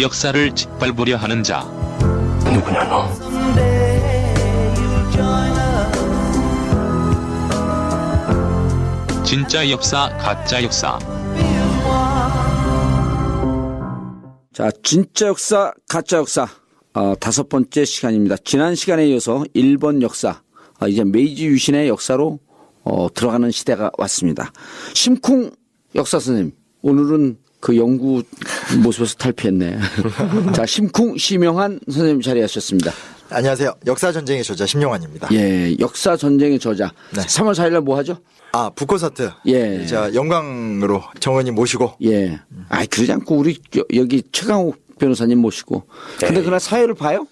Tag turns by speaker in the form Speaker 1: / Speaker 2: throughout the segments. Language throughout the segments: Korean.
Speaker 1: 역사를 짓밟으려 하는 자.
Speaker 2: 누구냐 너?
Speaker 1: 진짜 역사, 가짜 역사.
Speaker 3: 자, 진짜 역사, 가짜 역사. 5번째 시간입니다. 지난 시간에 이어서 일본 역사, 이제 메이지 유신의 역사로 들어가는 시대가 왔습니다. 심쿵 역사 선생님, 오늘은 그 연구 모습에서 탈피했네. 자, 심쿵 시명한 선생님 자리하셨습니다.
Speaker 4: 안녕하세요. 역사전쟁의 저자 심용환입니다.
Speaker 3: 예, 역사전쟁의 저자.
Speaker 4: 네.
Speaker 3: 3월 4일 날 뭐 하죠?
Speaker 4: 북콘서트.
Speaker 3: 예.
Speaker 4: 자, 영광으로 정원님 모시고.
Speaker 3: 예. 그러지 않고 우리 여기 최강욱 변호사님 모시고. 근데 그날 사회를 봐요?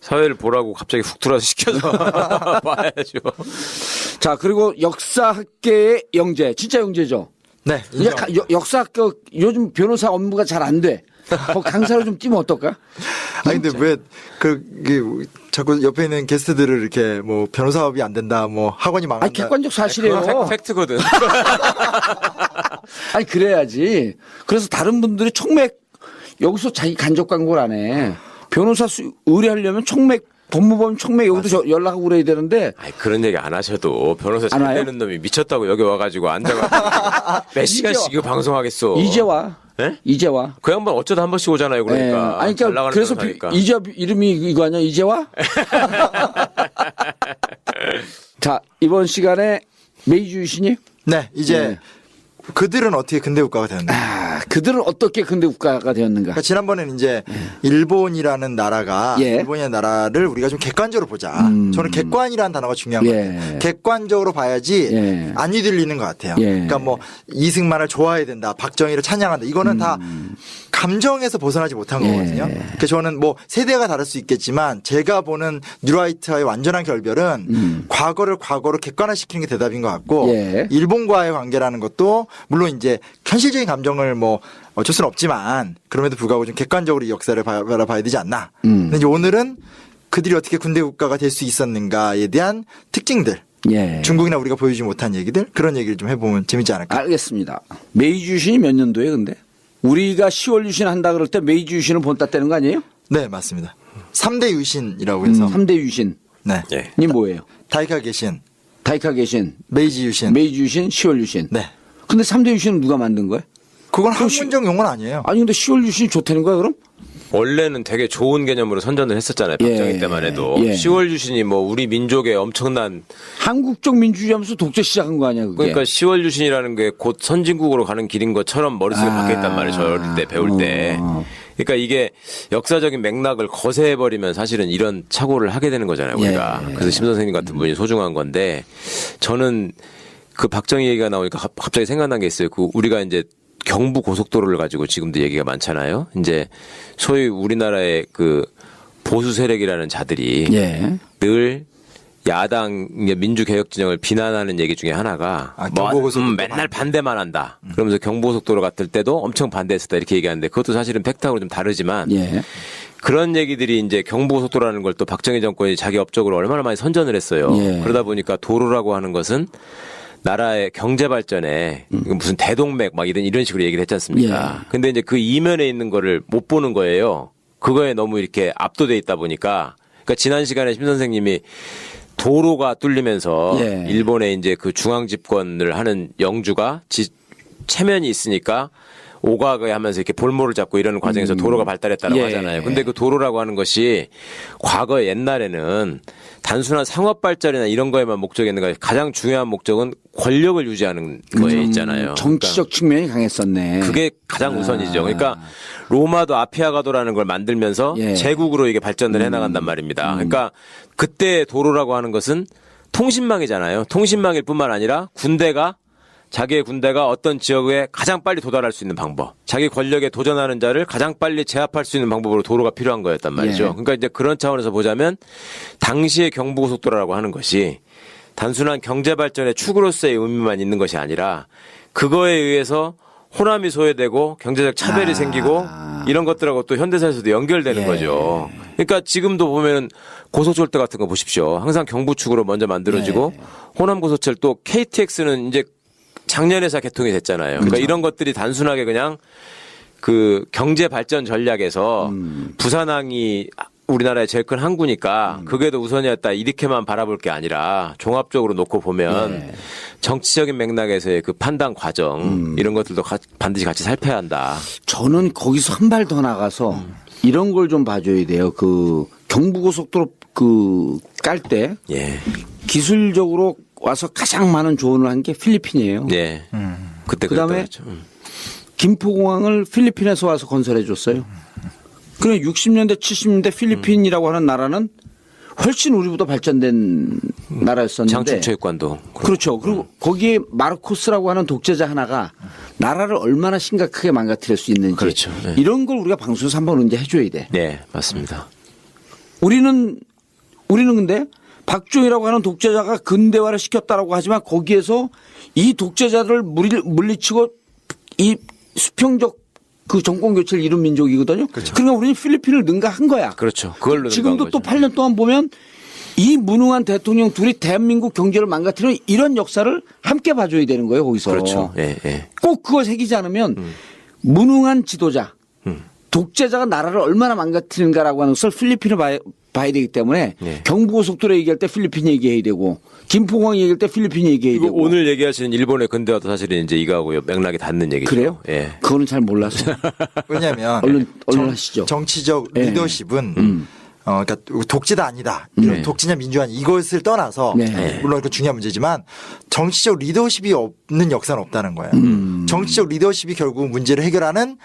Speaker 2: 사회를 보라고 갑자기 훅 들어서 시켜서 봐야죠.
Speaker 3: 자, 그리고 역사학계의 영재, 진짜 영재죠?
Speaker 4: 네.
Speaker 3: 이제 역사학교 요즘 변호사 업무가 잘 안 돼. 강사로 좀 뛰면 어떨까?
Speaker 4: 근데 왜 자꾸 옆에 있는 게스트들을 이렇게 뭐 변호사업이 안 된다, 뭐 학원이 망한다.
Speaker 3: 객관적 사실이에요.
Speaker 2: 그건 팩트거든.
Speaker 3: 그래야지. 그래서 다른 분들이 청맥 여기서 자기 간접 광고를 안 해. 변호사 의뢰하려면 청맥, 법무법인 청맥 여기도 연락하고 그래야 되는데.
Speaker 2: 그런 얘기 안 하셔도 변호사 잘
Speaker 3: 와요?
Speaker 2: 되는 놈이 미쳤다고 여기 와가지고 앉아가지고 몇 시간씩 이거 방송하겠어.
Speaker 3: 이제 와.
Speaker 2: 네?
Speaker 3: 이제 와.
Speaker 2: 그 양반 어쩌다 한 번씩 오잖아요. 그러니까.
Speaker 3: 아니,
Speaker 2: 잘
Speaker 3: 그러니까
Speaker 2: 나가는
Speaker 3: 그래서
Speaker 2: 변호사니까.
Speaker 3: 이제 이름이 이거 아니야? 이제 와? 자, 이번 시간에 메이지 유신이?
Speaker 4: 네. 이제
Speaker 3: 네.
Speaker 4: 그들은 어떻게 근대 국가가 되었나.
Speaker 3: 그들은 어떻게 근대 국가가 되었는가?
Speaker 4: 그러니까 지난번에는 이제 일본이라는 나라가
Speaker 3: 예.
Speaker 4: 일본이라는 나라를 우리가 좀 객관적으로 보자. 저는 객관이라는 단어가 중요한 것 같아요. 객관적으로 봐야지
Speaker 3: 예.
Speaker 4: 안 휘둘리는 것 같아요.
Speaker 3: 예.
Speaker 4: 그러니까 뭐 이승만을 좋아해야 된다, 박정희를 찬양한다. 이거는 다 감정에서 벗어나지 못한 거거든요. 그래서 저는 뭐 세대가 다를 수 있겠지만 제가 보는 뉴라이트와의 완전한 결별은 과거를 과거로 객관화시키는 게 대답인 것 같고
Speaker 3: 예.
Speaker 4: 일본과의 관계라는 것도 물론 이제 현실적인 감정을 뭐 어쩔 수는 없지만 그럼에도 불구하고 좀 객관적으로 이 역사를 바라봐야 되지 않나. 근데 이제 오늘은 그들이 어떻게 군대 국가가 될 수 있었는가에 대한 특징들.
Speaker 3: 예.
Speaker 4: 중국이나 우리가 보여주지 못한 얘기들 그런 얘기를 좀 해보면 재밌지 않을까.
Speaker 3: 알겠습니다. 메이지 유신이 몇 년도에 근데? 우리가 10월 유신 한다 그럴 때 메이지 유신을 본따 떼는 거 아니에요?
Speaker 4: 네, 맞습니다. 3대 유신이라고 해서
Speaker 3: 3대 유신.
Speaker 4: 네.
Speaker 2: 예.
Speaker 3: 이 뭐예요?
Speaker 4: 다이카 계신,
Speaker 3: 다이카 계신,
Speaker 4: 메이지 유신.
Speaker 3: 메이지 유신, 10월 유신.
Speaker 4: 네.
Speaker 3: 근데 3대 유신은 누가 만든 거예요?
Speaker 4: 그건 학문적 용어는 아니에요.
Speaker 3: 아니 근데 10월 유신이 좋다는 거야 그럼?
Speaker 2: 원래는 되게 좋은 개념으로 선전을 했었잖아요. 박정희 때만 해도.
Speaker 3: 예.
Speaker 2: 10월 유신이 뭐 우리 민족의 엄청난
Speaker 3: 한국적 민주주의하면서 독재 시작한 거 아니야 그게?
Speaker 2: 그러니까 10월 유신이라는 게 곧 선진국으로 가는 길인 것처럼 머릿속에 박혀있단 말이에요. 저 어릴 때 배울 때. 그러니까 이게 역사적인 맥락을 거세해버리면 사실은 이런 착오를 하게 되는 거잖아요. 우리가. 그래서 심 선생님 같은 분이 소중한 건데 저는 그 박정희 얘기가 나오니까 갑자기 생각난 게 있어요. 그 우리가 이제 경부 고속도로를 가지고 지금도 얘기가 많잖아요. 이제 소위 우리나라의 그 보수 세력이라는 자들이 늘 야당 민주개혁 진영을 비난하는 얘기 중에 하나가 맨날 반대만 한다. 그러면서 경부고속도로 갔을 때도 엄청 반대했었다 이렇게 얘기하는데 그것도 사실은 팩트하고 좀 다르지만 그런 얘기들이 이제 경부고속도로라는 걸 또 박정희 정권이 자기 업적으로 얼마나 많이 선전을 했어요. 그러다 보니까 도로라고 하는 것은 나라의 경제 발전에 무슨 대동맥 막 이런 식으로 얘기를 했지 않습니까? 근데 이제 그 이면에 있는 거를 못 보는 거예요. 그거에 너무 이렇게 압도돼 있다 보니까 그러니까 지난 시간에 심 선생님이 도로가 뚫리면서 일본의 이제 그 중앙 집권을 하는 영주가 체면이 있으니까 오가게 하면서 이렇게 볼모를 잡고 이러는 과정에서 도로가 발달했다고 하잖아요. 근데 그 도로라고 하는 것이 과거 옛날에는 단순한 상업 발전이나 이런 거에만 목적이었는가 가장 중요한 목적은 권력을 유지하는 거에 있잖아요.
Speaker 3: 정치적 측면이 강했었네.
Speaker 2: 그게 가장 우선이죠. 그러니까 로마도 아피아가도라는 걸 만들면서 제국으로 이게 발전을 해나간단 말입니다. 그러니까 그때 도로라고 하는 것은 통신망이잖아요. 통신망일 뿐만 아니라 자기의 군대가 어떤 지역에 가장 빨리 도달할 수 있는 방법, 자기 권력에 도전하는 자를 가장 빨리 제압할 수 있는 방법으로 도로가 필요한 거였단 말이죠. 그러니까 이제 그런 차원에서 보자면 당시의 경부고속도로라고 하는 것이 단순한 경제 발전의 축으로서의 의미만 있는 것이 아니라 그거에 의해서 호남이 소외되고 경제적 차별이 생기고 이런 것들하고 또 현대사에서도 연결되는 거죠. 그러니까 지금도 보면 고속철도 같은 거 보십시오. 항상 경부축으로 먼저 만들어지고 호남 고속철 또 KTX는 이제 작년에서 개통이 됐잖아요. 그러니까 이런 것들이 단순하게 그냥 그 경제 발전 전략에서 부산항이 우리나라의 제일 큰 항구니까 그게 더 우선이었다 이렇게만 바라볼 게 아니라 종합적으로 놓고 보면 정치적인 맥락에서의 그 판단 과정 이런 것들도 반드시 같이 살펴야 한다.
Speaker 3: 저는 거기서 한 발 더 나가서 이런 걸 좀 봐줘야 돼요. 그 경부고속도로 그 깔 때
Speaker 2: 예.
Speaker 3: 기술적으로 와서 가장 많은 조언을 한 게 필리핀이에요.
Speaker 2: 예. 그때
Speaker 3: 그다음에
Speaker 2: 그랬죠.
Speaker 3: 김포공항을 필리핀에서 와서 건설해 줬어요. 그럼 60년대 70년대 필리핀이라고 하는 나라는 훨씬 우리보다 발전된 나라였었는데
Speaker 2: 장충체육관도
Speaker 3: 그렇죠. 그리고 거기에 마르코스라고 하는 독재자 하나가 나라를 얼마나 심각하게 망가뜨릴 수 있는지
Speaker 2: 그렇죠. 네.
Speaker 3: 이런 걸 우리가 방송에서 한번 언제해줘야 돼.
Speaker 2: 네, 맞습니다.
Speaker 3: 우리는 근데 박정희라고 하는 독재자가 근대화를 시켰다라고 하지만 거기에서 이 독재자를 물리치고 이 수평적 그 정권 교체를 이룬 민족이거든요. 그렇죠. 그러니까 우리는 필리핀을 능가한 거야.
Speaker 2: 그렇죠. 그걸로
Speaker 3: 지금도
Speaker 2: 능가한
Speaker 3: 또
Speaker 2: 거죠.
Speaker 3: 8년 동안 보면 이 무능한 대통령 둘이 대한민국 경제를 망가뜨리는 이런 역사를 함께 봐줘야 되는 거예요. 거기서.
Speaker 2: 그렇죠. 예, 예.
Speaker 3: 꼭 그걸 새기지 않으면 무능한 지도자, 독재자가 나라를 얼마나 망가뜨리는가라고 하는 것을 필리핀을 봐야 되기 때문에
Speaker 2: 네.
Speaker 3: 경부고속도로 얘기할 때 필리핀 얘기해야 되고 김포공항 얘기할 때 필리핀 얘기해야
Speaker 2: 이거
Speaker 3: 되고.
Speaker 2: 오늘 얘기하시는 일본의 근대화도 사실은 이제 이거하고 맥락이 닿는 얘기죠.
Speaker 3: 그래요?
Speaker 2: 예.
Speaker 3: 그거는 잘 몰라서.
Speaker 4: 왜냐하면
Speaker 3: 얼른 하시죠.
Speaker 4: 정치적
Speaker 3: 예.
Speaker 4: 리더십은 그러니까 독재다 아니다. 이런 독재냐 민주화 이것을 떠나서
Speaker 3: 네.
Speaker 4: 물론 그 중요한 문제지만 정치적 리더십이 없는 역사는 없다는 거예요. 정치적 리더십이 결국 문제를 해결하는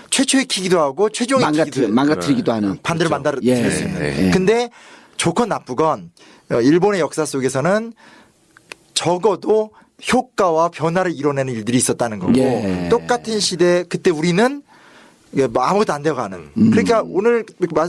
Speaker 4: 최초의 키기도 하고 최종의 키기도
Speaker 3: 망가뜨리기도 하는.
Speaker 4: 반대로
Speaker 3: 그렇죠.
Speaker 4: 만들어낼 수 있는. 근데 좋건 나쁘건 일본의 역사 속에서는 적어도 효과와 변화를 이뤄내는 일들이 있었다는 거고
Speaker 3: 예.
Speaker 4: 똑같은 시대 그때 우리는 뭐 아무것도 안 되어가는. 그러니까 오늘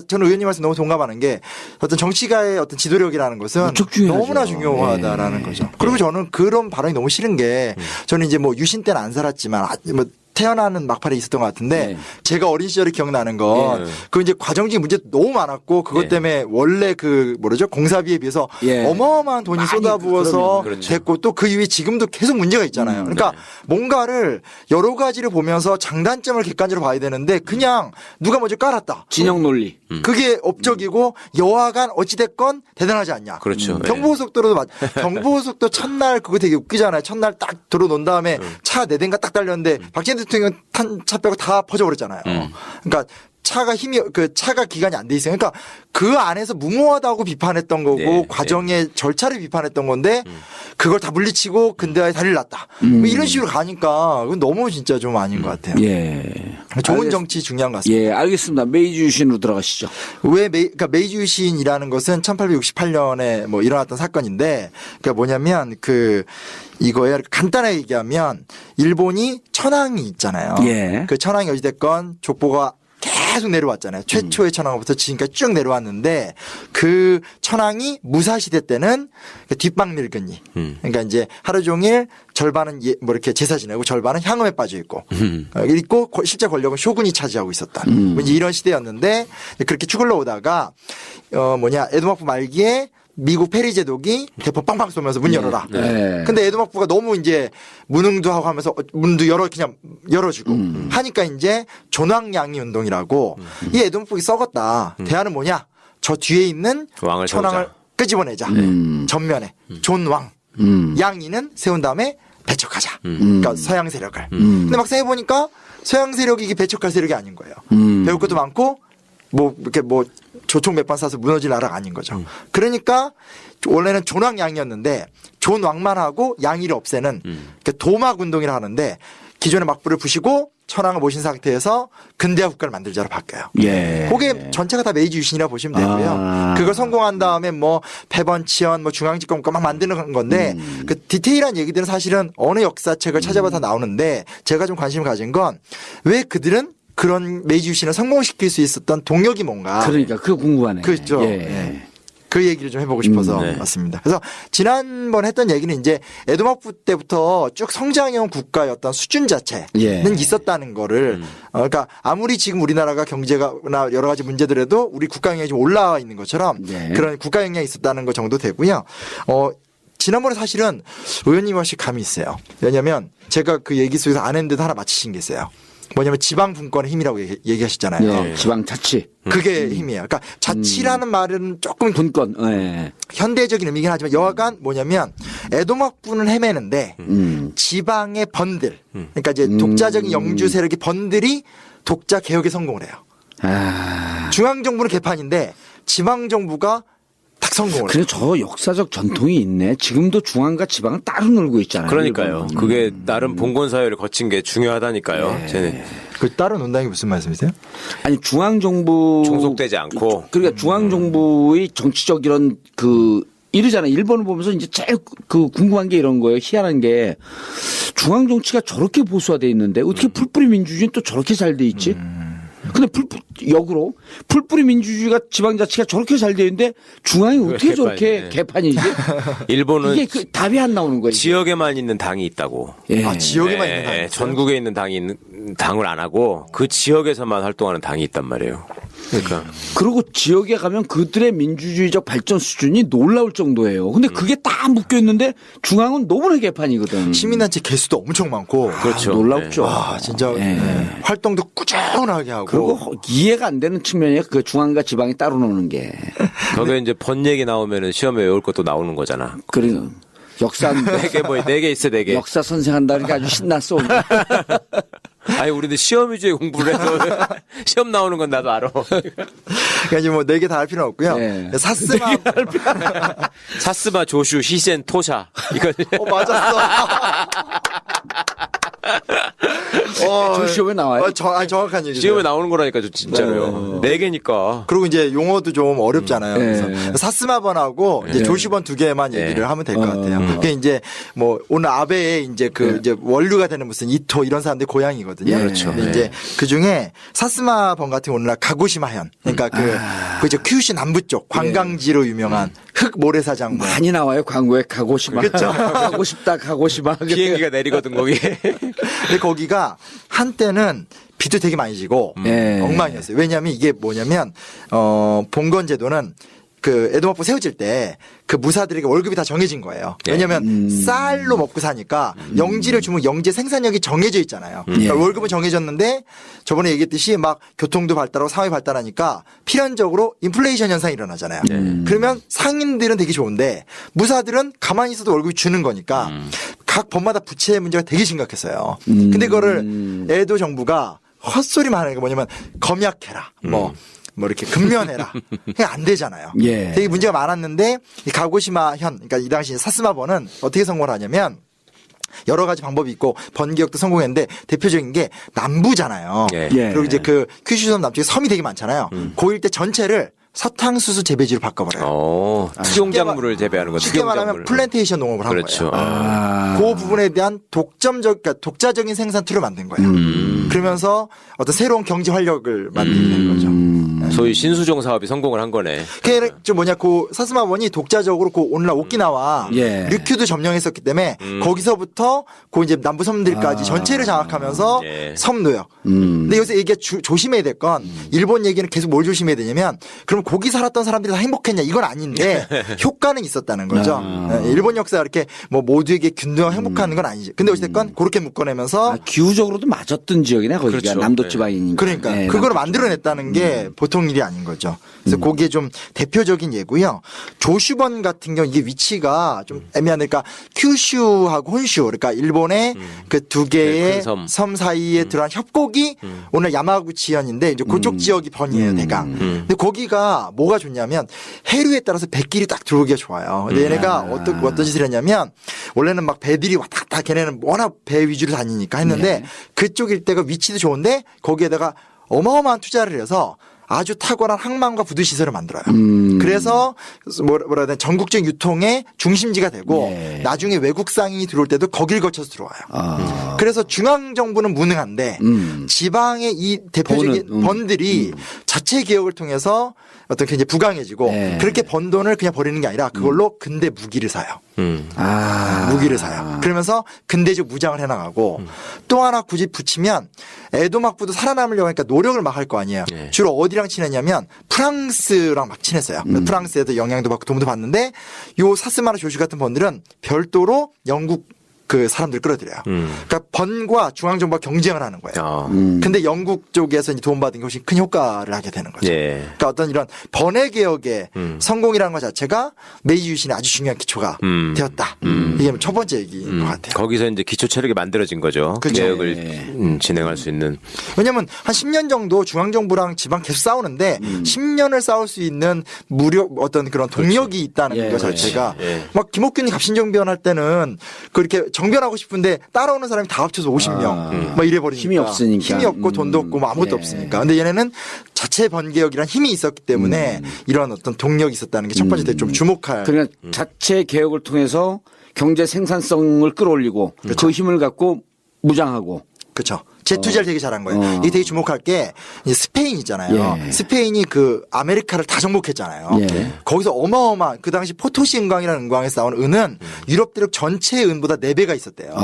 Speaker 4: 저는 의원님 말씀 너무 동감하는 게 어떤 정치가의 어떤 지도력이라는 것은
Speaker 3: 무척 중요하죠.
Speaker 4: 너무나 중요하다라는 거죠. 그리고 저는 그런 발언이 너무 싫은 게 저는 이제 뭐 유신 때는 안 살았지만 뭐 태어나는 막판에 있었던 것 같은데
Speaker 3: 네.
Speaker 4: 제가 어린 시절에 기억나는 건 그 이제 과정적인 문제도 너무 많았고 그것 때문에 원래 그 뭐라죠 공사비에 비해서
Speaker 3: 예.
Speaker 4: 어마어마한 돈이
Speaker 3: 많이
Speaker 4: 쏟아부어서
Speaker 2: 그렇죠.
Speaker 4: 됐고 또 그 이후에 지금도 계속 문제가 있잖아요. 그러니까 뭔가를 여러 가지를 보면서 장단점을 객관적으로 봐야 되는데 그냥 누가 먼저 깔았다.
Speaker 3: 진영 논리.
Speaker 4: 그게 업적이고 여하간 어찌됐건 대단하지 않냐.
Speaker 2: 그렇죠.
Speaker 4: 경부고속도로도 경부고속도 첫날 그거 되게 웃기잖아요. 첫날 딱 들어놓은 다음에 차 4대인가 딱 달렸는데 박정희 대통령 탄 차 빼고 다 퍼져버렸잖아요. 그러니까 차가 차가 기간이 안 돼 있어요. 그러니까 그 안에서 무모하다고 비판했던 거고
Speaker 2: 네,
Speaker 4: 과정의 절차를 비판했던 건데 그걸 다 물리치고 근대화에 다리를 놨다. 뭐 이런 식으로 가니까 그건 너무 진짜 좀 아닌 것 같아요.
Speaker 3: 예.
Speaker 4: 좋은 정치 중요한 것 같습니다.
Speaker 3: 예, 알겠습니다. 메이지 유신으로 들어가시죠.
Speaker 4: 그러니까 메이지 유신이라는 것은 1868년에 뭐 일어났던 사건인데 그러니까 뭐냐면 이거에 간단하게 얘기하면 일본이 천황이 있잖아요.
Speaker 3: 예.
Speaker 4: 그 천황이 어찌됐건 족보가 계속 내려왔잖아요. 최초의 천황부터 지금까지 쭉 내려왔는데 그 천황이 무사시대 때는 뒷방 늙은이. 그러니까 이제 하루 종일 절반은 뭐 이렇게 제사 지내고 절반은 향음에 빠져 있고 있고 실제 권력은 쇼군이 차지하고 있었다. 뭐 이제 이런 시대였는데 그렇게 쭉 흘러오다가 에도막부 말기에 미국 페리 제독이 대포 빵빵 쏘면서 문 열어라.
Speaker 3: 네.
Speaker 4: 근데 에도막부가 너무 이제 무능도 하고 하면서 문도 그냥 열어주고 하니까 이제 존왕양이 운동이라고 이 에도막부가 썩었다. 대안은 뭐냐? 저 뒤에 있는
Speaker 2: 왕을
Speaker 4: 천왕을
Speaker 2: 세우자.
Speaker 4: 끄집어내자. 전면에 존왕. 양이는 세운 다음에 배척하자. 그러니까 서양 세력을. 근데 막상 해보니까 서양 세력이 이게 배척할 세력이 아닌 거예요. 배울 것도 많고 이렇게 조총 몇 번 쏴서 무너질 나라가 아닌 거죠. 그러니까 원래는 존왕양이었는데 존왕만 하고 양이를 없애는 도막 운동이라 하는데 기존의 막부를 부시고 천황을 모신 상태에서 근대화 국가를 만들자로 바뀌어요.
Speaker 3: 예.
Speaker 4: 그게 전체가 다 메이지 유신이라고 보시면 되고요. 그걸 성공한 다음에 패번치연 중앙집권국가 막 만드는 건데 그 디테일한 얘기들은 사실은 어느 역사책을 찾아봐서 나오는데 제가 좀 관심을 가진 건 왜 그들은 그런 메이지 유신을 성공시킬 수 있었던 동력이 뭔가.
Speaker 3: 그러니까 그거 궁금하네.
Speaker 4: 그렇죠.
Speaker 3: 예.
Speaker 4: 예. 그 얘기를 좀 해보고 싶어서
Speaker 2: 네.
Speaker 4: 왔습니다. 그래서 지난번 했던 얘기는 이제 에도막부 때부터 쭉 성장해온 국가의 어떤 수준 자체는
Speaker 3: 예.
Speaker 4: 있었다는 거를 그러니까 아무리 지금 우리나라가 경제가나 여러 가지 문제들에도 우리 국가 영향이 좀 올라와 있는 것처럼
Speaker 3: 예.
Speaker 4: 그런 국가 영향이 있었다는 것 정도 되고요. 지난번에 사실은 의원님 혹시 감이 있어요. 왜냐하면 제가 그 얘기 속에서 안 했는데도 하나 맞히신 게 있어요. 뭐냐면 지방 분권의 힘이라고 얘기하셨잖아요.
Speaker 3: 예, 지방자치.
Speaker 4: 그게 힘이에요. 그러니까 자치라는 말은 조금
Speaker 3: 분권. 예.
Speaker 4: 현대적인 의미긴 하지만 여하간 뭐냐면 에도막부는 헤매는데 지방의 번들, 그러니까 이제 독자적인 영주 세력의 번들이 독자 개혁에 성공을 해요.
Speaker 3: 아.
Speaker 4: 중앙 정부는 개판인데 지방 정부가 딱 성공을 해요.
Speaker 3: 그래 저 역사적 전통이 있네. 지금도 중앙과 지방은 따로 놀고 있잖아요.
Speaker 2: 그러니까요.
Speaker 3: 일본은.
Speaker 2: 그게 나름 봉건 사회를 거친 게 중요하다니까요. 쟤네
Speaker 4: 그 따로 논다는 게 무슨 말씀이세요?
Speaker 3: 아니 중앙 정부
Speaker 2: 종속되지 않고.
Speaker 3: 그러니까 중앙 정부의 정치적 이런 그 이러잖아요. 일본을 보면서 이제 제일 그 궁금한 게 이런 거예요. 희한한 게 중앙 정치가 저렇게 보수화돼 있는데 어떻게 풀뿌리 민주주의는 또 저렇게 잘 돼 있지? 근데 역으로 풀뿌리 민주주의가 지방자치가 저렇게 잘 돼 있는데 중앙이 어떻게 저렇게 개판이지?
Speaker 2: 일본은
Speaker 3: 이게 그 답이 안 나오는 거예요.
Speaker 2: 지역에만 있는 당이 있다고.
Speaker 3: 예.
Speaker 4: 아, 지역에만
Speaker 2: 네,
Speaker 4: 있는 당이 있어요?
Speaker 2: 전국에 있는 당을 안 하고 그 지역에서만 활동하는 당이 있단 말이에요. 그러니까
Speaker 3: 그리고 지역에 가면 그들의 민주주의적 발전 수준이 놀라울 정도예요. 근데 그게 다 묶여 있는데 중앙은 너무나 개판이거든.
Speaker 4: 시민단체 개수도 엄청 많고
Speaker 2: 그렇죠.
Speaker 3: 아, 놀랍죠.
Speaker 4: 와 진짜
Speaker 3: 예.
Speaker 4: 활동도 꾸준하게 하고
Speaker 3: 그리고 이해가 안 되는 측면이에요. 그 중앙과 지방이 따로 노는 게.
Speaker 2: 거기에 이제 번 얘기 나오면은 시험에 외울 것도 나오는 거잖아.
Speaker 3: 그리고 역사
Speaker 2: 네 개 있어, 4개.
Speaker 3: 역사 선생한다니까 아주 신났어. 오늘.
Speaker 2: 아니, 우리는 시험 위주의 공부를 해서 시험 나오는 건 나도 알아.
Speaker 4: 그러니까 이제 뭐 4개 다 할 필요는 없고요.
Speaker 3: 네.
Speaker 4: 사스마
Speaker 2: 사스마, 조슈, 히센, 토샤. 이거.
Speaker 4: 맞았어.
Speaker 3: 저 시험에 나와요?
Speaker 4: 정확한 얘기죠.
Speaker 2: 시험에 나오는 거라니까, 진짜로요. 4개니까.
Speaker 4: 그리고 이제 용어도 좀 어렵잖아요.
Speaker 3: 네.
Speaker 4: 그래서 사스마번하고 이제 조슈번 2개만 얘기를 하면 될 것 같아요. 그게 이제 뭐 오늘 아베의 이제 그 이제 원류가 되는 무슨 이토 이런 사람들이 고향이거든요.
Speaker 3: 그렇죠.
Speaker 4: 근데 이제 그 중에 사스마번 같은 오늘날 가고시마현, 그러니까 그 이제 큐슈 남부 쪽 관광지로 유명한 흑 모래사장.
Speaker 3: 많이 나와요. 광고에 가고시마.
Speaker 4: 그쵸.
Speaker 3: 가고 싶다. 가고시마.
Speaker 2: 비행기가 내리거든, 거기.
Speaker 4: 근데 거기가 한때는 비도 되게 많이 지고
Speaker 3: 네.
Speaker 4: 엉망이었어요. 왜냐하면 이게 뭐냐면 봉건 제도는 그 에도막부 세워질 때 그 무사들에게 월급이 다 정해진 거예요. 왜냐하면 쌀로 먹고 사니까 영지를 주면 영지 생산력이 정해져 있잖아요. 그러니까 월급은 정해졌는데 저번에 얘기했듯이 막 교통도 발달하고 사회가 발달하니까 필연적으로 인플레이션 현상이 일어나잖아요. 그러면 상인들은 되게 좋은데 무사들은 가만히 있어도 월급이 주는 거니까 각 법마다 부채 문제가 되게 심각했어요. 근데 그거를 에도 정부가 헛소리만 하는 게 뭐냐면 검약해라. 뭐 이렇게 근면해라. 그게 안 되잖아요.
Speaker 3: 예.
Speaker 4: 되게 문제가 많았는데 이 가고시마 현, 그러니까 이 당시 사스마번은 어떻게 성공을 하냐면 여러 가지 방법이 있고 번개역도 성공했는데 대표적인 게 남부잖아요.
Speaker 2: 예.
Speaker 3: 예.
Speaker 4: 그리고 이제 그 큐슈섬 남쪽에 섬이 되게 많잖아요. 그 일대 전체를 사탕수수 재배지로 바꿔버려요.
Speaker 2: 수용작물을 재배하는 거죠.
Speaker 4: 쉽게 말하면 플랜테이션 농업을 한
Speaker 2: 그렇죠.
Speaker 4: 거예요. 그 부분에 대한 그러니까 독자적인 생산 툴을 만든 거예요. 그러면서 어떤 새로운 경제 활력을 만들게 된 거죠.
Speaker 2: 소위 신수종 사업이 성공을 한 거네.
Speaker 4: 그게 좀 뭐냐, 그 사스마원이 독자적으로 그 오늘날 오키나와
Speaker 3: 예.
Speaker 4: 류큐도 점령했었기 때문에 거기서부터 그 이제 남부 섬들까지 전체를 장악하면서
Speaker 2: 예.
Speaker 4: 섬 노역. 근데 여기서 이게 조심해야 될 건 일본 얘기는 계속 뭘 조심해야 되냐면 그럼 거기 살았던 사람들이 다 행복했냐 이건 아닌데 효과는 있었다는 거죠. 네, 일본 역사 이렇게 뭐 모두에게 균등하고 행복한 건 아니지. 근데 어쨌든 그렇게 묶어내면서
Speaker 3: 기후적으로도 맞았던 지역이네. 거기가
Speaker 2: 그렇죠.
Speaker 3: 남도 지방이니까.
Speaker 4: 그러니까
Speaker 3: 네,
Speaker 4: 그걸
Speaker 3: 남도
Speaker 4: 만들어냈다는 게 보통 일이 아닌 거죠. 그래서 그게 좀 대표적인 예고요. 조슈번 같은 경우 이게 위치가 좀 애매하니까 큐슈하고 혼슈, 그러니까 일본의 그 두 개의
Speaker 2: 큰 섬.
Speaker 4: 섬 사이에 들어간 협곡이 오늘 야마구치현인데 이제 그쪽 지역이 번이에요, 대강. 근데 거기가 뭐가 좋냐면 해류에 따라서 배길이 딱 들어오기가 좋아요. 근데 얘네가 어떤 짓을 했냐면 원래는 막 배들이 왔다 갔다 걔네는 워낙 배 위주로 다니니까 했는데 그쪽 일대가 위치도 좋은데 거기에다가 어마어마한 투자를 해서 아주 탁월한 항만과 부두 시설을 만들어요. 그래서 뭐라 해야 되나 전국적 유통의 중심지가 되고
Speaker 3: 예.
Speaker 4: 나중에 외국 상인이 들어올 때도 거길 거쳐서 들어와요. 그래서 중앙 정부는 무능한데 지방의 이 대표적인 번들이 자체 개혁을 통해서 어떤 이제 부강해지고
Speaker 3: 예.
Speaker 4: 그렇게 번 돈을 그냥 버리는 게 아니라 그걸로 근대 무기를 사요. 무기를 사요. 그러면서 근대적 무장을 해나가고 또 하나 굳이 붙이면 에도막부도 살아남으려고 하니까 노력을 막 할 거 아니에요.
Speaker 2: 예.
Speaker 4: 주로 어디랑 친했냐면 프랑스랑 막 친했어요. 프랑스에도 영향도 받고 도움도 받는데 요 사스마나 조슈 같은 번들은 별도로 영국 그 사람들 끌어들여요. 그러니까 번과 중앙정부가 경쟁을 하는 거예요. 근데 영국 쪽에서 이제 도움받은 게 훨씬 큰 효과를 하게 되는 거죠.
Speaker 2: 예.
Speaker 4: 그러니까 어떤 이런 번외 개혁의 성공이라는 것 자체가 메이지 유신의 아주 중요한 기초가 되었다. 이게 첫 번째 얘기인 것 같아요.
Speaker 2: 거기서 이제 기초 체력이 만들어진 거죠.
Speaker 4: 그렇죠.
Speaker 2: 개혁을 진행할 수 있는.
Speaker 4: 왜냐하면 한 10년 정도 중앙정부랑 지방 계속 싸우는데 10년을 싸울 수 있는 무력 어떤 그런 동력이 있다는
Speaker 3: 예,
Speaker 4: 것 자체가
Speaker 2: 예.
Speaker 4: 막 김옥균이 갑신정변 할 때는 그렇게 정변하고 싶은데 따라오는 사람이 다 합쳐서 50명 막 이래버리니까
Speaker 3: 힘이 없으니까.
Speaker 4: 힘이 없고 돈도 없고 뭐 아무것도
Speaker 3: 예.
Speaker 4: 없으니까. 근데 얘네는 자체 번개혁이란 힘이 있었기 때문에 이런 어떤 동력이 있었다는 게 첫 번째 좀 주목할.
Speaker 3: 그러니까 자체 개혁을 통해서 경제 생산성을 끌어올리고 그 힘을 갖고 무장하고
Speaker 4: 그렇죠. 재투자를 되게 잘한 거예요. 이게 되게 주목할 게 이제 스페인 있잖아요.
Speaker 3: 예.
Speaker 4: 스페인이 그 아메리카를 다 정복했잖아요.
Speaker 3: 예.
Speaker 4: 거기서 어마어마한 그 당시 포토시 은광이라는 은광에서 나온 은은 유럽 대륙 전체 은보다 4배가 있었대요.